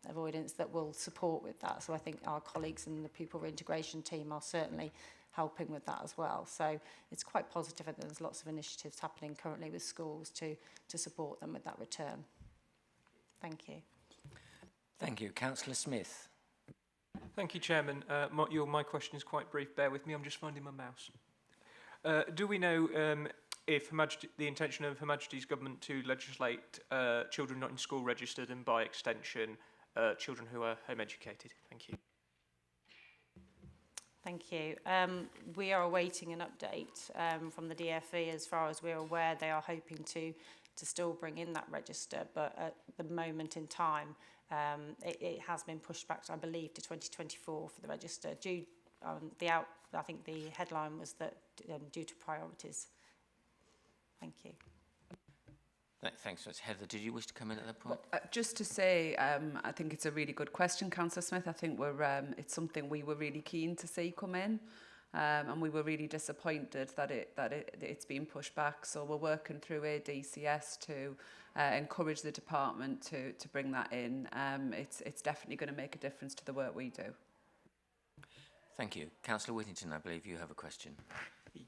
avoidance that will support with that. So I think our colleagues in the pupil reintegration team are certainly helping with that as well. So it's quite positive, and there's lots of initiatives happening currently with schools to support them with that return. Thank you. Thank you. Councillor Smith. Thank you, Chairman. My question is quite brief. Bear with me. I'm just finding my mouse. Do we know if the intention of Her Majesty's government to legislate children not in school registered and by extension children who are home educated? Thank you. Thank you. We are awaiting an update from the DfE. As far as we're aware, they are hoping to still bring in that register, but at the moment in time, it has been pushed back, I believe, to 2024 for the register. I think the headline was that due to priorities. Thank you. Thanks, Heather. Did you wish to come in at that point? Just to say, I think it's a really good question, Councillor Smith. I think it's something we were really keen to see come in, and we were really disappointed that it's been pushed back. So we're working through DCS to encourage the department to bring that in. It's definitely going to make a difference to the work we do. Thank you. Councillor Whittington, I believe you have a question.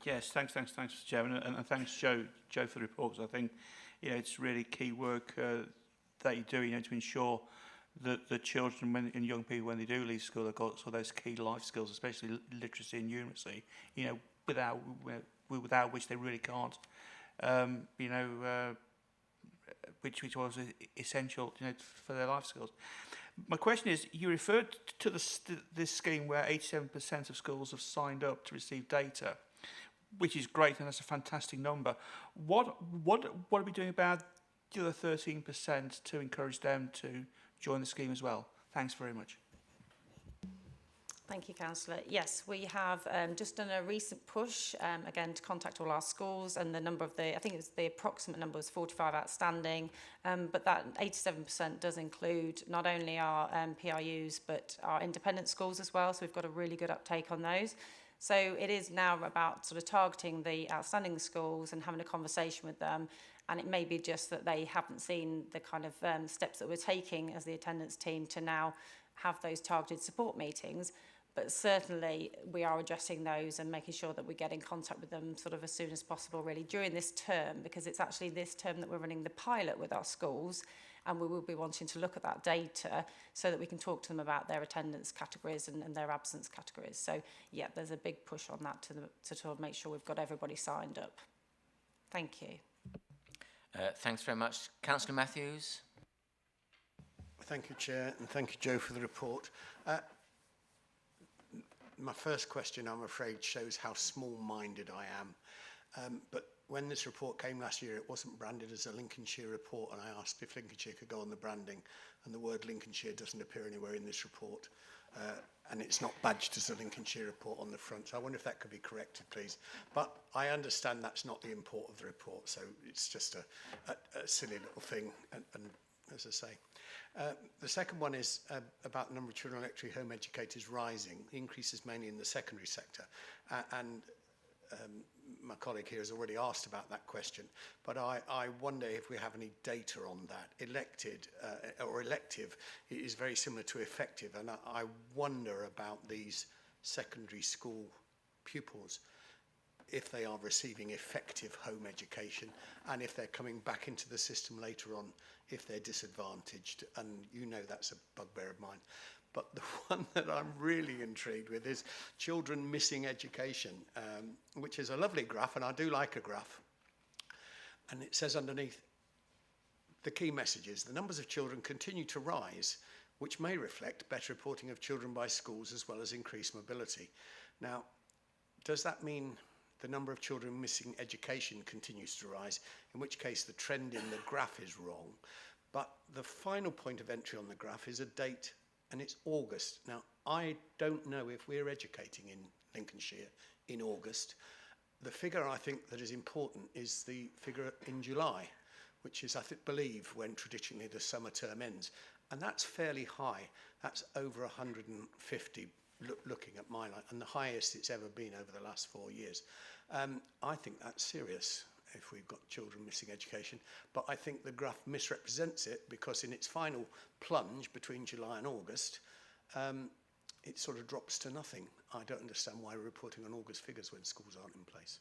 Yes, thanks, Mr. Chairman, and thanks, Joe, for the report. I think it's really key work that you do, to ensure that the children and young people, when they do leave school, have got those key life skills, especially literacy and numeracy, without which they really can't, which was essential, for their life skills. My question is, you referred to this scheme where 87% of schools have signed up to receive data, which is great, and that's a fantastic number. What are we doing about the other 13% to encourage them to join the scheme as well? Thanks very much. Thank you, Councillor. Yes, we have just done a recent push, again, to contact all our schools, and the number of I think it was the approximate number was 45 outstanding, but that 87% does include not only our PRUs, but our independent schools as well, so we've got a really good uptake on those. So it is now about sort of targeting the outstanding schools and having a conversation with them, and it may be just that they haven't seen the kind of steps that we're taking as the attendance team to now have those targeted support meetings. But certainly we are addressing those and making sure that we get in contact with them sort of as soon as possible, really, during this term, because it's actually this term that we're running the pilot with our schools, and we will be wanting to look at that data so that we can talk to them about their attendance categories and their absence categories. So, yeah, there's a big push on that to sort of make sure we've got everybody signed up. Thank you. Thanks very much. Councillor Matthews. Thank you, Chair, and thank you, Joe, for the report. My first question, I'm afraid, shows how small-minded I am. But when this report came last year, it wasn't branded as a Lincolnshire report, and I asked if Lincolnshire could go on the branding, and the word Lincolnshire doesn't appear anywhere in this report. And it's not badged as a Lincolnshire report on the front, so I wonder if that could be corrected, please. But I understand that's not the import of the report, so it's just a silly little thing, and as I say. The second one is about the number of children electric home educators rising. The increase is mainly in the secondary sector. My colleague here has already asked about that question, but I wonder if we have any data on that. Elective is very similar to effective, and I wonder about these secondary school pupils. if they are receiving effective home education, and if they're coming back into the system later on, if they're disadvantaged. And you know that's a bugbear of mine. But the one that I'm really intrigued with is children missing education, which is a lovely graph, and I do like a graph. And it says underneath, the key message is the numbers of children continue to rise, which may reflect better reporting of children by schools as well as increased mobility. Now, does that mean the number of children missing education continues to rise, in which case the trend in the graph is wrong? But the final point of entry on the graph is a date, and it's August. Now, I don't know if we're educating in Lincolnshire in August. The figure I think that is important is the figure in July, which is, I believe, when traditionally the summer term ends. And that's fairly high. That's over 150, looking at my line, and the highest it's ever been over the last 4 years. I think that's serious if we've got children missing education. But I think the graph misrepresents it, because in its final plunge between July and August, it sort of drops to nothing. I don't understand why we're reporting on August figures when schools aren't in place.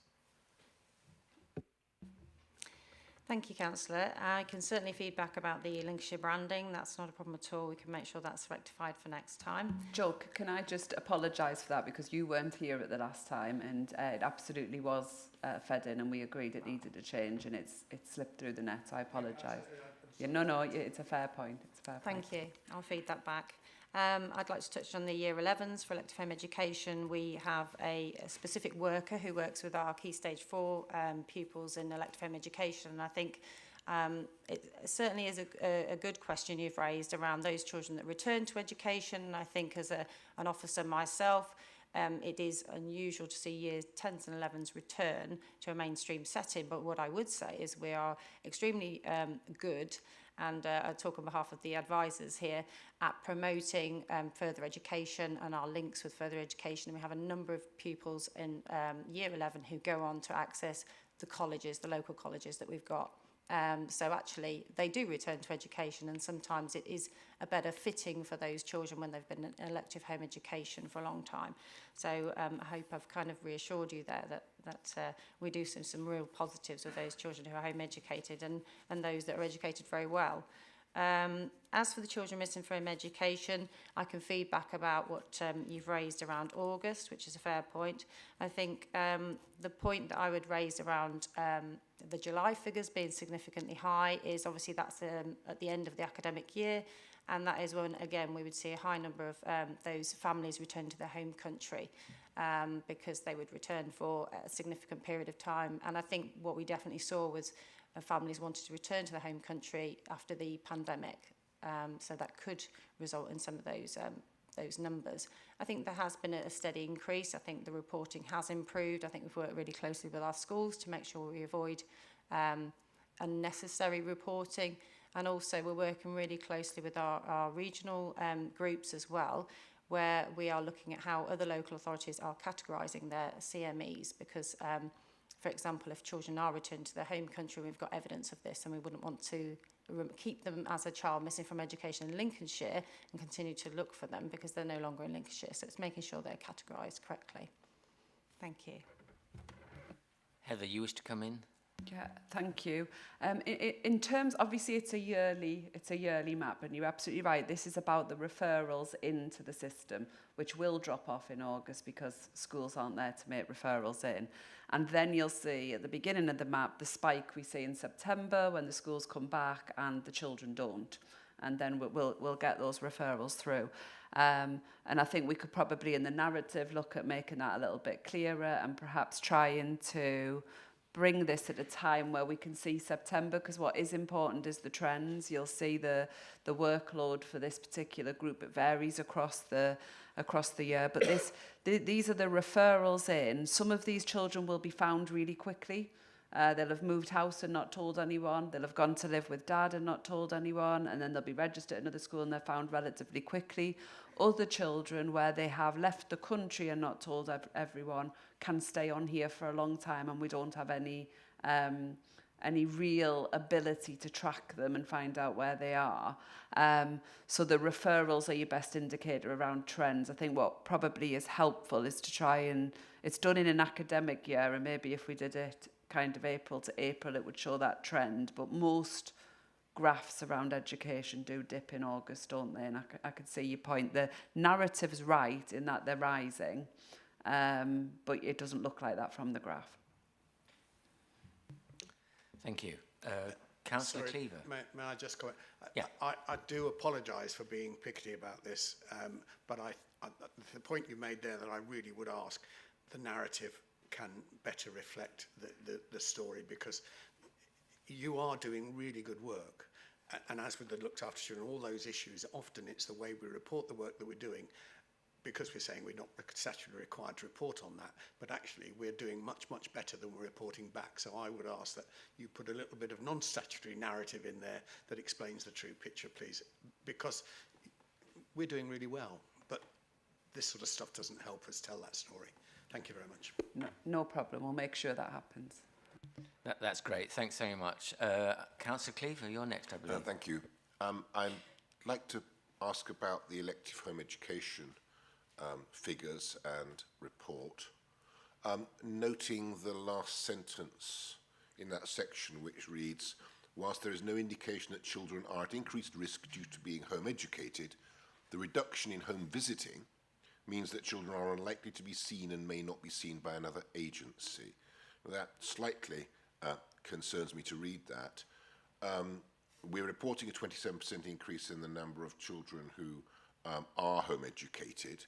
Thank you, Councillor. I can certainly feedback about the Lincolnshire branding. That's not a problem at all. We can make sure that's rectified for next time. Joe, can I just apologise for that, because you weren't here at the last time, and it absolutely was fed in, and we agreed it needed a change, and it slipped through the net. So I apologise. Yeah, no, it's a fair point. It's a fair point. Thank you. I'll feed that back. I'd like to touch on the Year 11s for elective home education. We have a specific worker who works with our Key Stage 4 pupils in elective home education. And I think it certainly is a good question you've raised around those children that return to education. And I think as an officer myself, it is unusual to see years 10s and 11s return to a mainstream setting. But what I would say is we are extremely good, and I talk on behalf of the advisors here, at promoting further education and our links with further education. And we have a number of pupils in Year 11 who go on to access the colleges, the local colleges that we've got. So actually, they do return to education, and sometimes it is a better fitting for those children when they've been in elective home education for a long time. So I hope I've kind of reassured you there that we do some real positives with those children who are home educated and those that are educated very well. As for the children missing from home education, I can feedback about what you've raised around August, which is a fair point. I think the point that I would raise around the July figures being significantly high is obviously that's at the end of the academic year, and that is when, again, we would see a high number of those families return to their home country because they would return for a significant period of time. And I think what we definitely saw was families wanted to return to their home country after the pandemic. So that could result in some of those numbers. I think there has been a steady increase. I think the reporting has improved. I think we've worked really closely with our schools to make sure we avoid unnecessary reporting. And also we're working really closely with our regional groups as well, where we are looking at how other local authorities are categorising their CMEs, because for example, if children are returned to their home country, we've got evidence of this, and we wouldn't want to keep them as a child missing from education in Lincolnshire and continue to look for them because they're no longer in Lincolnshire. So it's making sure they're categorised correctly. Thank you. Heather, you wish to come in? Yeah, thank you. In terms, obviously, it's a yearly map, and you're absolutely right. This is about the referrals into the system, which will drop off in August because schools aren't there to make referrals in. And then you'll see at the beginning of the map the spike we see in September when the schools come back and the children don't. And then we'll get those referrals through. And I think we could probably, in the narrative, look at making that a little bit clearer and perhaps trying to bring this at a time where we can see September, because what is important is the trends. You'll see the workload for this particular group. It varies across the year, but these are the referrals in. Some of these children will be found really quickly. They'll have moved house and not told anyone. They'll have gone to live with dad and not told anyone, and then they'll be registered at another school and they're found relatively quickly. Other children, where they have left the country and not told everyone, can stay on here for a long time, and we don't have any any real ability to track them and find out where they are. So the referrals are your best indicator around trends. I think what probably is helpful is to try and, it's done in an academic year, and maybe if we did it kind of April to April, it would show that trend. But most graphs around education do dip in August, don't they? And I could see your point. The narrative's right in that they're rising, but it doesn't look like that from the graph. Thank you. Councillor Sorry, Cleaver. May I just comment? Yeah. I do apologise for being pickety about this, but the point you made there that I really would ask, the narrative can better reflect the story, because you are doing really good work. And as with the looked after children, all those issues, often it's the way we report the work that we're doing, because we're saying we're not statutorily required to report on that, but actually we're doing much, much better than we're reporting back. So I would ask that you put a little bit of non-statutory narrative in there that explains the true picture, please, because we're doing really well, but this sort of stuff doesn't help us tell that story. Thank you very much. No problem. We'll make sure that happens. That's great. Thanks very much. Councillor Cleaver, you're next, I believe. Thank you. I'd like to ask about the elective home education figures and report, noting the last sentence in that section, which reads, whilst there is no indication that children are at increased risk due to being home educated, the reduction in home visiting means that children are unlikely to be seen and may not be seen by another agency. That slightly concerns me to read that. We're reporting a 27% increase in the number of children who are home educated.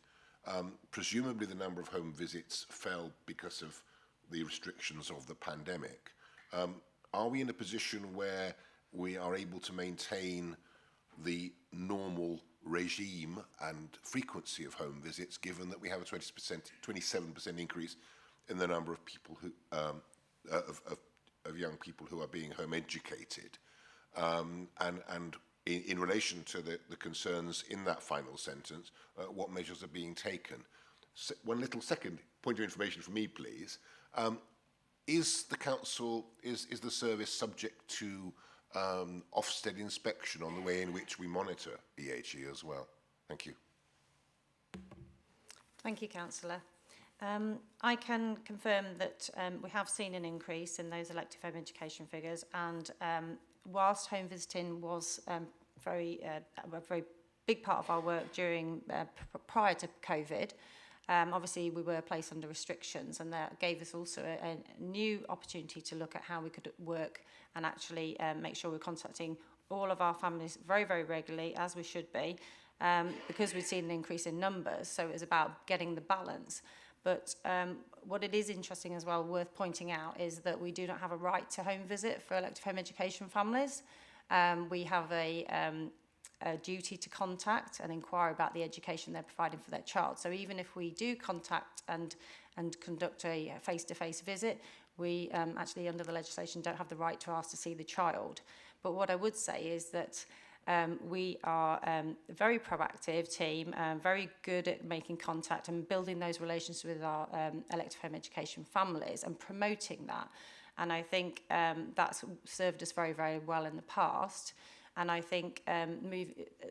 Presumably the number of home visits fell because of the restrictions of the pandemic. Are we in a position where we are able to maintain the normal regime and frequency of home visits, given that we have a 27% increase in the number of people who of young people who are being home educated, and in relation to the concerns in that final sentence, what measures are being taken? One little second point of information for me, please. Is the council, is the service subject to Ofsted inspection on the way in which we monitor EHE as well? Thank you. Thank you, Councillor. I can confirm that we have seen an increase in those elective home education figures, and whilst home visiting was a very big part of our work during prior to COVID, obviously we were placed under restrictions, and that gave us also a new opportunity to look at how we could work and actually make sure we're contacting all of our families very, very regularly, as we should be, because we've seen an increase in numbers. So it was about getting the balance. But what it is interesting as well, worth pointing out, is that we do not have a right to home visit for elective home education families. We have a duty to contact and inquire about the education they're providing for their child. So even if we do contact and conduct a face-to-face visit, we actually, under the legislation, don't have the right to ask to see the child. But what I would say is that we are a very proactive team, very good at making contact and building those relationships with our elective home education families and promoting that. And I think that's served us very, very well in the past. And I think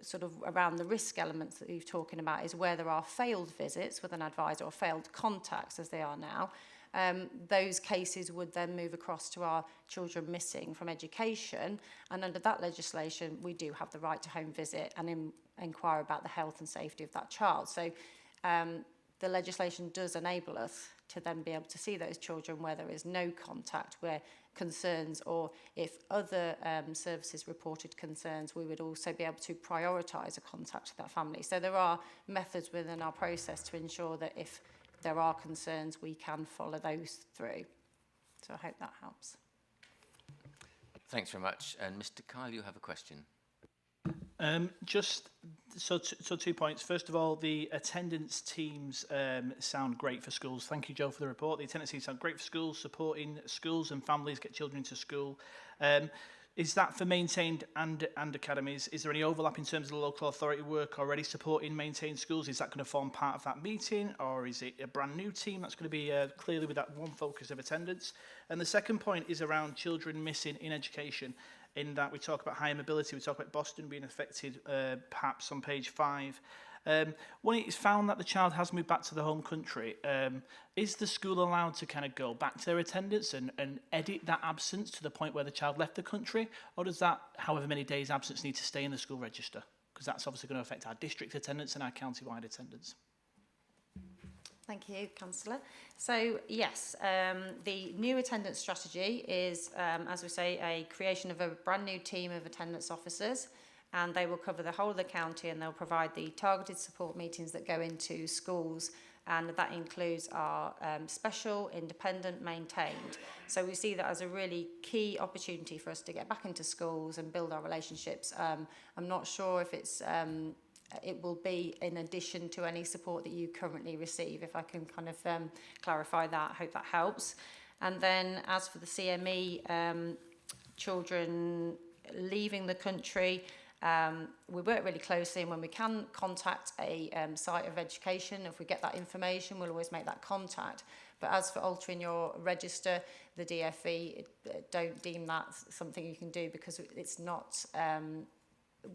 sort of around the risk elements that you're talking about is where there are failed visits with an advisor or failed contacts, as they are now. Those cases would then move across to our children missing from education, and under that legislation we do have the right to home visit and inquire about the health and safety of that child. So the legislation does enable us to then be able to see those children where there is no contact, where concerns, or if other services reported concerns, we would also be able to prioritise a contact to that family. So there are methods within our process to ensure that if there are concerns, we can follow those through. So I hope that helps. Thanks very much. And Mr. Kyle, you have a question. Just so 2 points. First of all, the attendance teams sound great for schools. Thank you, Joe, for the report. The attendance teams sound great for schools, supporting schools and families get children into school. is that for maintained and academies? Is there any overlap in terms of the local authority work already supporting maintained schools? Is that going to form part of that meeting, or is it a brand new team that's going to be clearly with that one focus of attendance? And the second point is around children missing in education, in that we talk about higher mobility, we talk about Boston being affected, perhaps on page 5. When it is found that the child has moved back to the home country, is the school allowed to kind of go back to their attendance and edit that absence to the point where the child left the country? Or does that, however many days absence, need to stay in the school register? Because that's obviously going to affect our district attendance and our county-wide attendance. Thank you, Councillor. So, yes, the new attendance strategy is, as we say, a creation of a brand new team of attendance officers, and they will cover the whole of the county, and they'll provide the targeted support meetings that go into schools, and that includes our special, independent, maintained. So we see that as a really key opportunity for us to get back into schools and build our relationships. I'm not sure if it's it will be in addition to any support that you currently receive, if I can kind of clarify that. I hope that helps. And then as for the CME, children leaving the country, we work really closely, and when we can contact a site of education, if we get that information, we'll always make that contact. But as for altering your register, the DFE don't deem that something you can do, because it's not,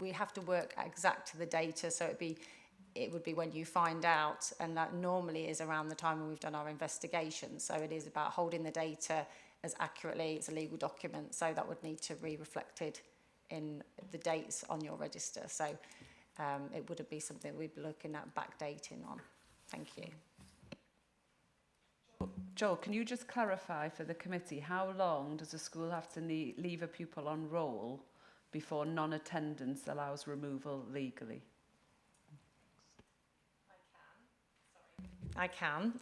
we have to work exact to the data, so it would be when you find out, and that normally is around the time when we've done our investigation. So it is about holding the data as accurately. It's a legal document, so that would need to be reflected in the dates on your register. So it wouldn't be something we'd be looking at backdating on. Thank you. Joel, can you just clarify for the committee, how long does a school have to leave a pupil on roll before non-attendance allows removal legally? I can.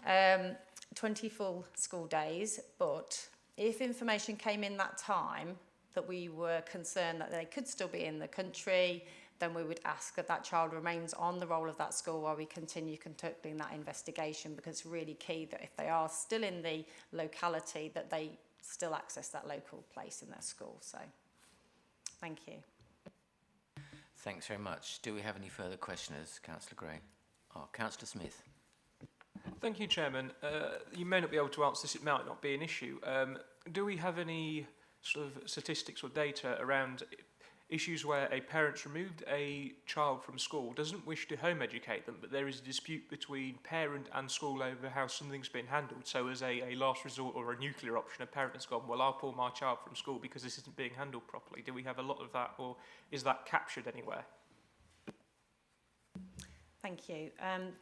20 full school days, but if information came in that time that we were concerned that they could still be in the country, then we would ask that that child remains on the roll of that school while we continue conducting that investigation, because it's really key that if they are still in the locality, that they still access that local place in their school. So, thank you. Thanks very much. Do we have any further questioners, Councillor Gray? Oh, Councillor Smith. Thank you, Chairman. You may not be able to answer this, it might not be an issue. Do we have any sort of statistics or data around issues where a parent's removed a child from school, doesn't wish to home educate them, but there is a dispute between parent and school over how something's been handled? So as a last resort or a nuclear option, a parent has gone, well, I'll pull my child from school because this isn't being handled properly. Do we have a lot of that, or is that captured anywhere? Thank you.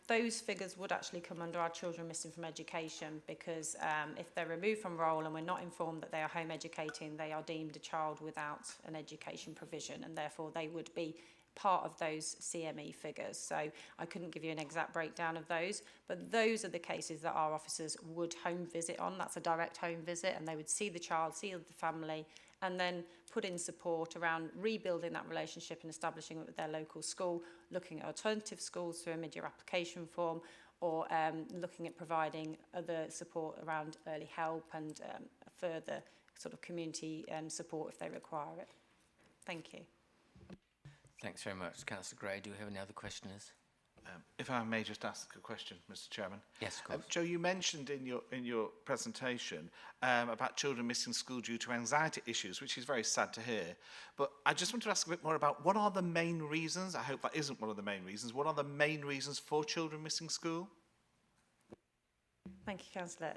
Those figures would actually come under our children missing from education, because if they're removed from roll and we're not informed that they are home educating, they are deemed a child without an education provision, and therefore they would be part of those CME figures. So I couldn't give you an exact breakdown of those, but those are the cases that our officers would home visit on. That's a direct home visit, and they would see the child, see the family, and then put in support around rebuilding that relationship and establishing it with their local school, looking at alternative schools through a mid-year application form, or looking at providing other support around early help and further sort of community support if they require it. Thank you. Thanks very much. Councillor Gray, do we have any other questioners? If I may just ask a question, Mr. Chairman. Yes, of course. Joe, you mentioned in your presentation about children missing school due to anxiety issues, which is very sad to hear. But I just want to ask a bit more about what are the main reasons. I hope that isn't one of the main reasons. What are the main reasons for children missing school? Thank you, Councillor.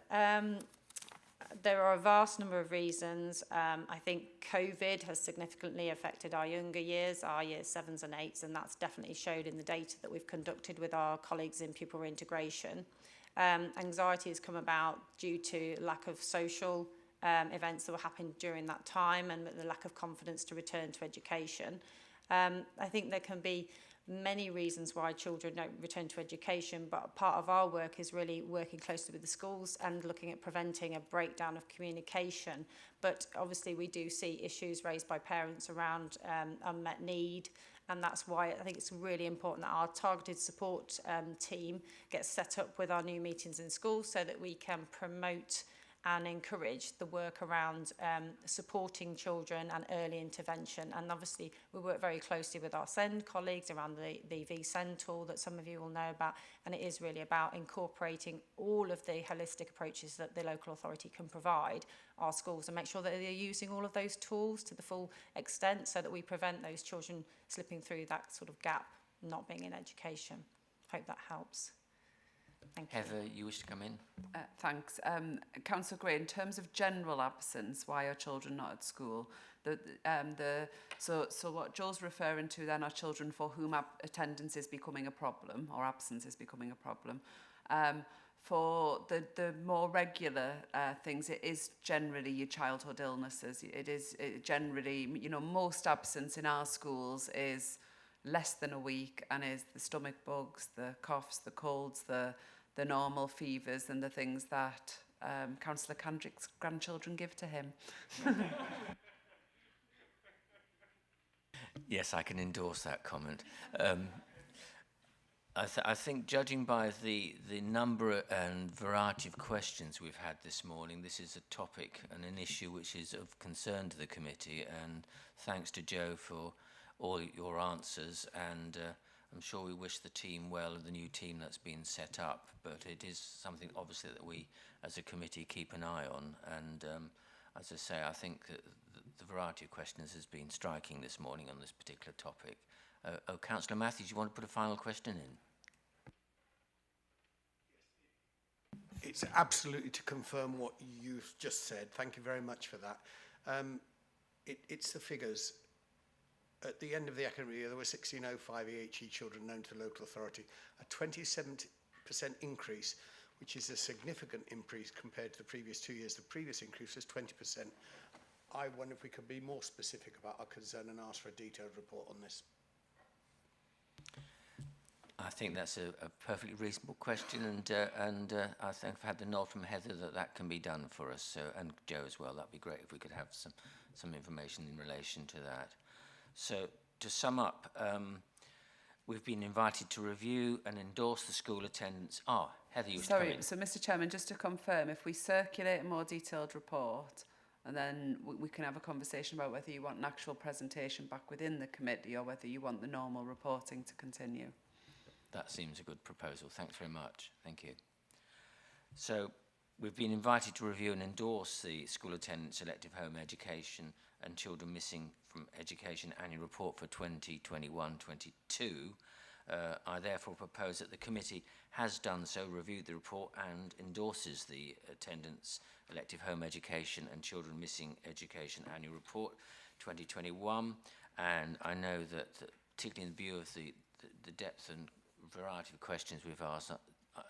There are a vast number of reasons. I think COVID has significantly affected our younger years, our years 7s and 8s, and that's definitely showed in the data that we've conducted with our colleagues in pupil reintegration. Anxiety has come about due to lack of social events that were happening during that time, and the lack of confidence to return to education. I think there can be many reasons why children don't return to education, but part of our work is really working closely with the schools and looking at preventing a breakdown of communication. But obviously we do see issues raised by parents around unmet need, and that's why I think it's really important that our targeted support team gets set up with our new meetings in schools, so that we can promote and encourage the work around supporting children and early intervention. And obviously we work very closely with our SEND colleagues around the VSEND tool that some of you will know about, and it is really about incorporating all of the holistic approaches that the local authority can provide our schools and make sure that they're using all of those tools to the full extent so that we prevent those children slipping through that sort of gap, not being in education. Hope that helps. Thank you. Heather, you wish to come in? Thanks. Councillor Gray, in terms of general absence, why are children not at school? So what Joel's referring to then are children for whom attendance is becoming a problem or absence is becoming a problem. For the more regular things, it is generally your childhood illnesses. It is generally, you know, most absence in our schools is less than a week and is the stomach bugs, the coughs, the colds, the normal fevers and the things that Councillor Candrick's grandchildren give to him. Yes, I can endorse that comment. I think judging by the number and variety of questions we've had this morning, this is a topic and an issue which is of concern to the committee, and thanks to Joe for all your answers, and I'm sure we wish the team well, the new team that's been set up, but it is something obviously that we as a committee keep an eye on, and as I say, I think that the variety of questions has been striking this morning on this particular topic. Councillor Matthews, you want to put a final question in? It's absolutely to confirm what you've just said. Thank you very much for that. It's the figures. At the end of the academic year, there were 1605 EHE children known to the local authority, a 27% increase, which is a significant increase compared to the previous 2 years. The previous increase was 20%. I wonder if we could be more specific about our concern and ask for a detailed report on this. I think that's a perfectly reasonable question, and I think I've had the nod from Heather that can be done for us, so, and Joe as well. That'd be great if we could have some information in relation to that. So to sum up, we've been invited to review and endorse the school attendance. Heather, you Sorry, so Mr Chairman, just to confirm, if we circulate a more detailed report, and then we can have a conversation about whether you want an actual presentation back within the committee or whether you want the normal reporting to continue. That seems a good proposal. Thanks very much. Thank you. So we've been invited to review and endorse the school attendance, elective home education and children missing from education annual report for 2021-22. I therefore propose that the committee has done so, reviewed the report and endorses the attendance, elective home education and children missing education annual report 2021. And I know that particularly in view of the depth and variety of questions we've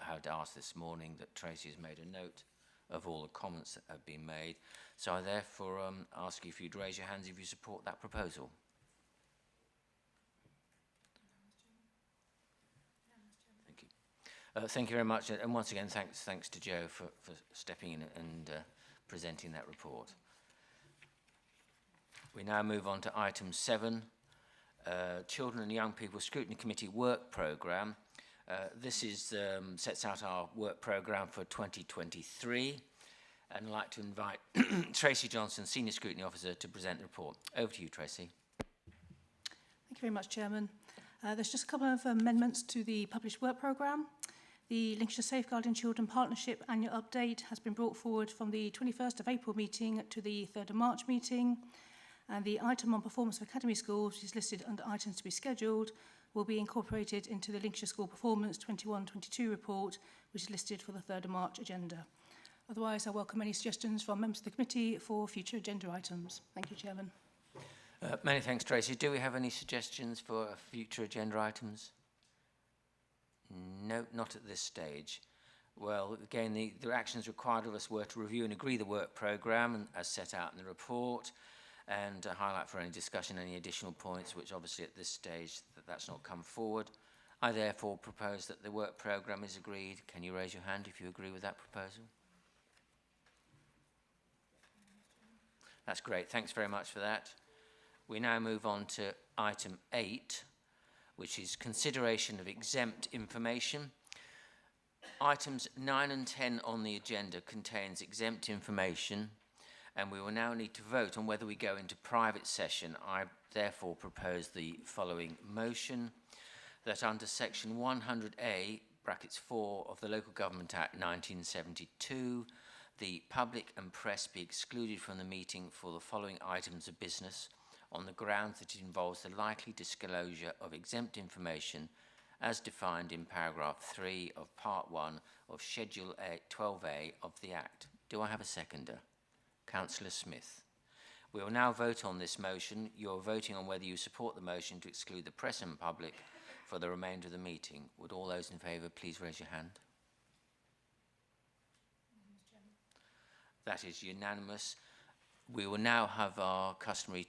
had asked this morning, that Tracy has made a note of all the comments that have been made. So I therefore ask you if you'd raise your hands if you support that proposal. Thank you. Thank you very much, and once again thanks to Joe for stepping in and presenting that report. We now move on to item 7. Children and Young People Scrutiny Committee Work Programme. This is sets out our work programme for 2023, and I'd like to invite Tracy Johnson, Senior Scrutiny Officer, to present the report. Over to you, Tracy. Thank you very much, Chairman. There's just a couple of amendments to the published work programme. The Lincolnshire Safeguarding Children Partnership annual update has been brought forward from the 21st of April meeting to the 3rd of March meeting. And the item on performance of academy schools, which is listed under items to be scheduled, will be incorporated into the Lincolnshire School Performance 21-22 report, which is listed for the 3rd of March agenda. Otherwise, I welcome any suggestions from members of the committee for future agenda items. Thank you, Chairman. Many thanks, Tracy. Do we have any suggestions for future agenda items? No, not at this stage. Well, again, the actions required of us were to review and agree the work programme as set out in the report, and highlight for any discussion any additional points, which obviously at this stage that's not come forward. I therefore propose that the work programme is agreed. Can you raise your hand if you agree with that proposal? That's great. Thanks very much for that. We now move on to item 8, which is consideration of exempt information. Items 9 and 10 on the agenda contains exempt information, and we will now need to vote on whether we go into private session. I therefore propose the following motion, that under section 100A, brackets 4 of the Local Government Act 1972, the public and press be excluded from the meeting for the following items of business on the grounds that it involves the likely disclosure of exempt information as defined in paragraph 3 of part 1 of Schedule 12A of the Act. Do I have a seconder? Councillor Smith. We will now vote on this motion. You are voting on whether you support the motion to exclude the press and public for the remainder of the meeting. Would all those in favour please raise your hand? That is unanimous. We will now have our customary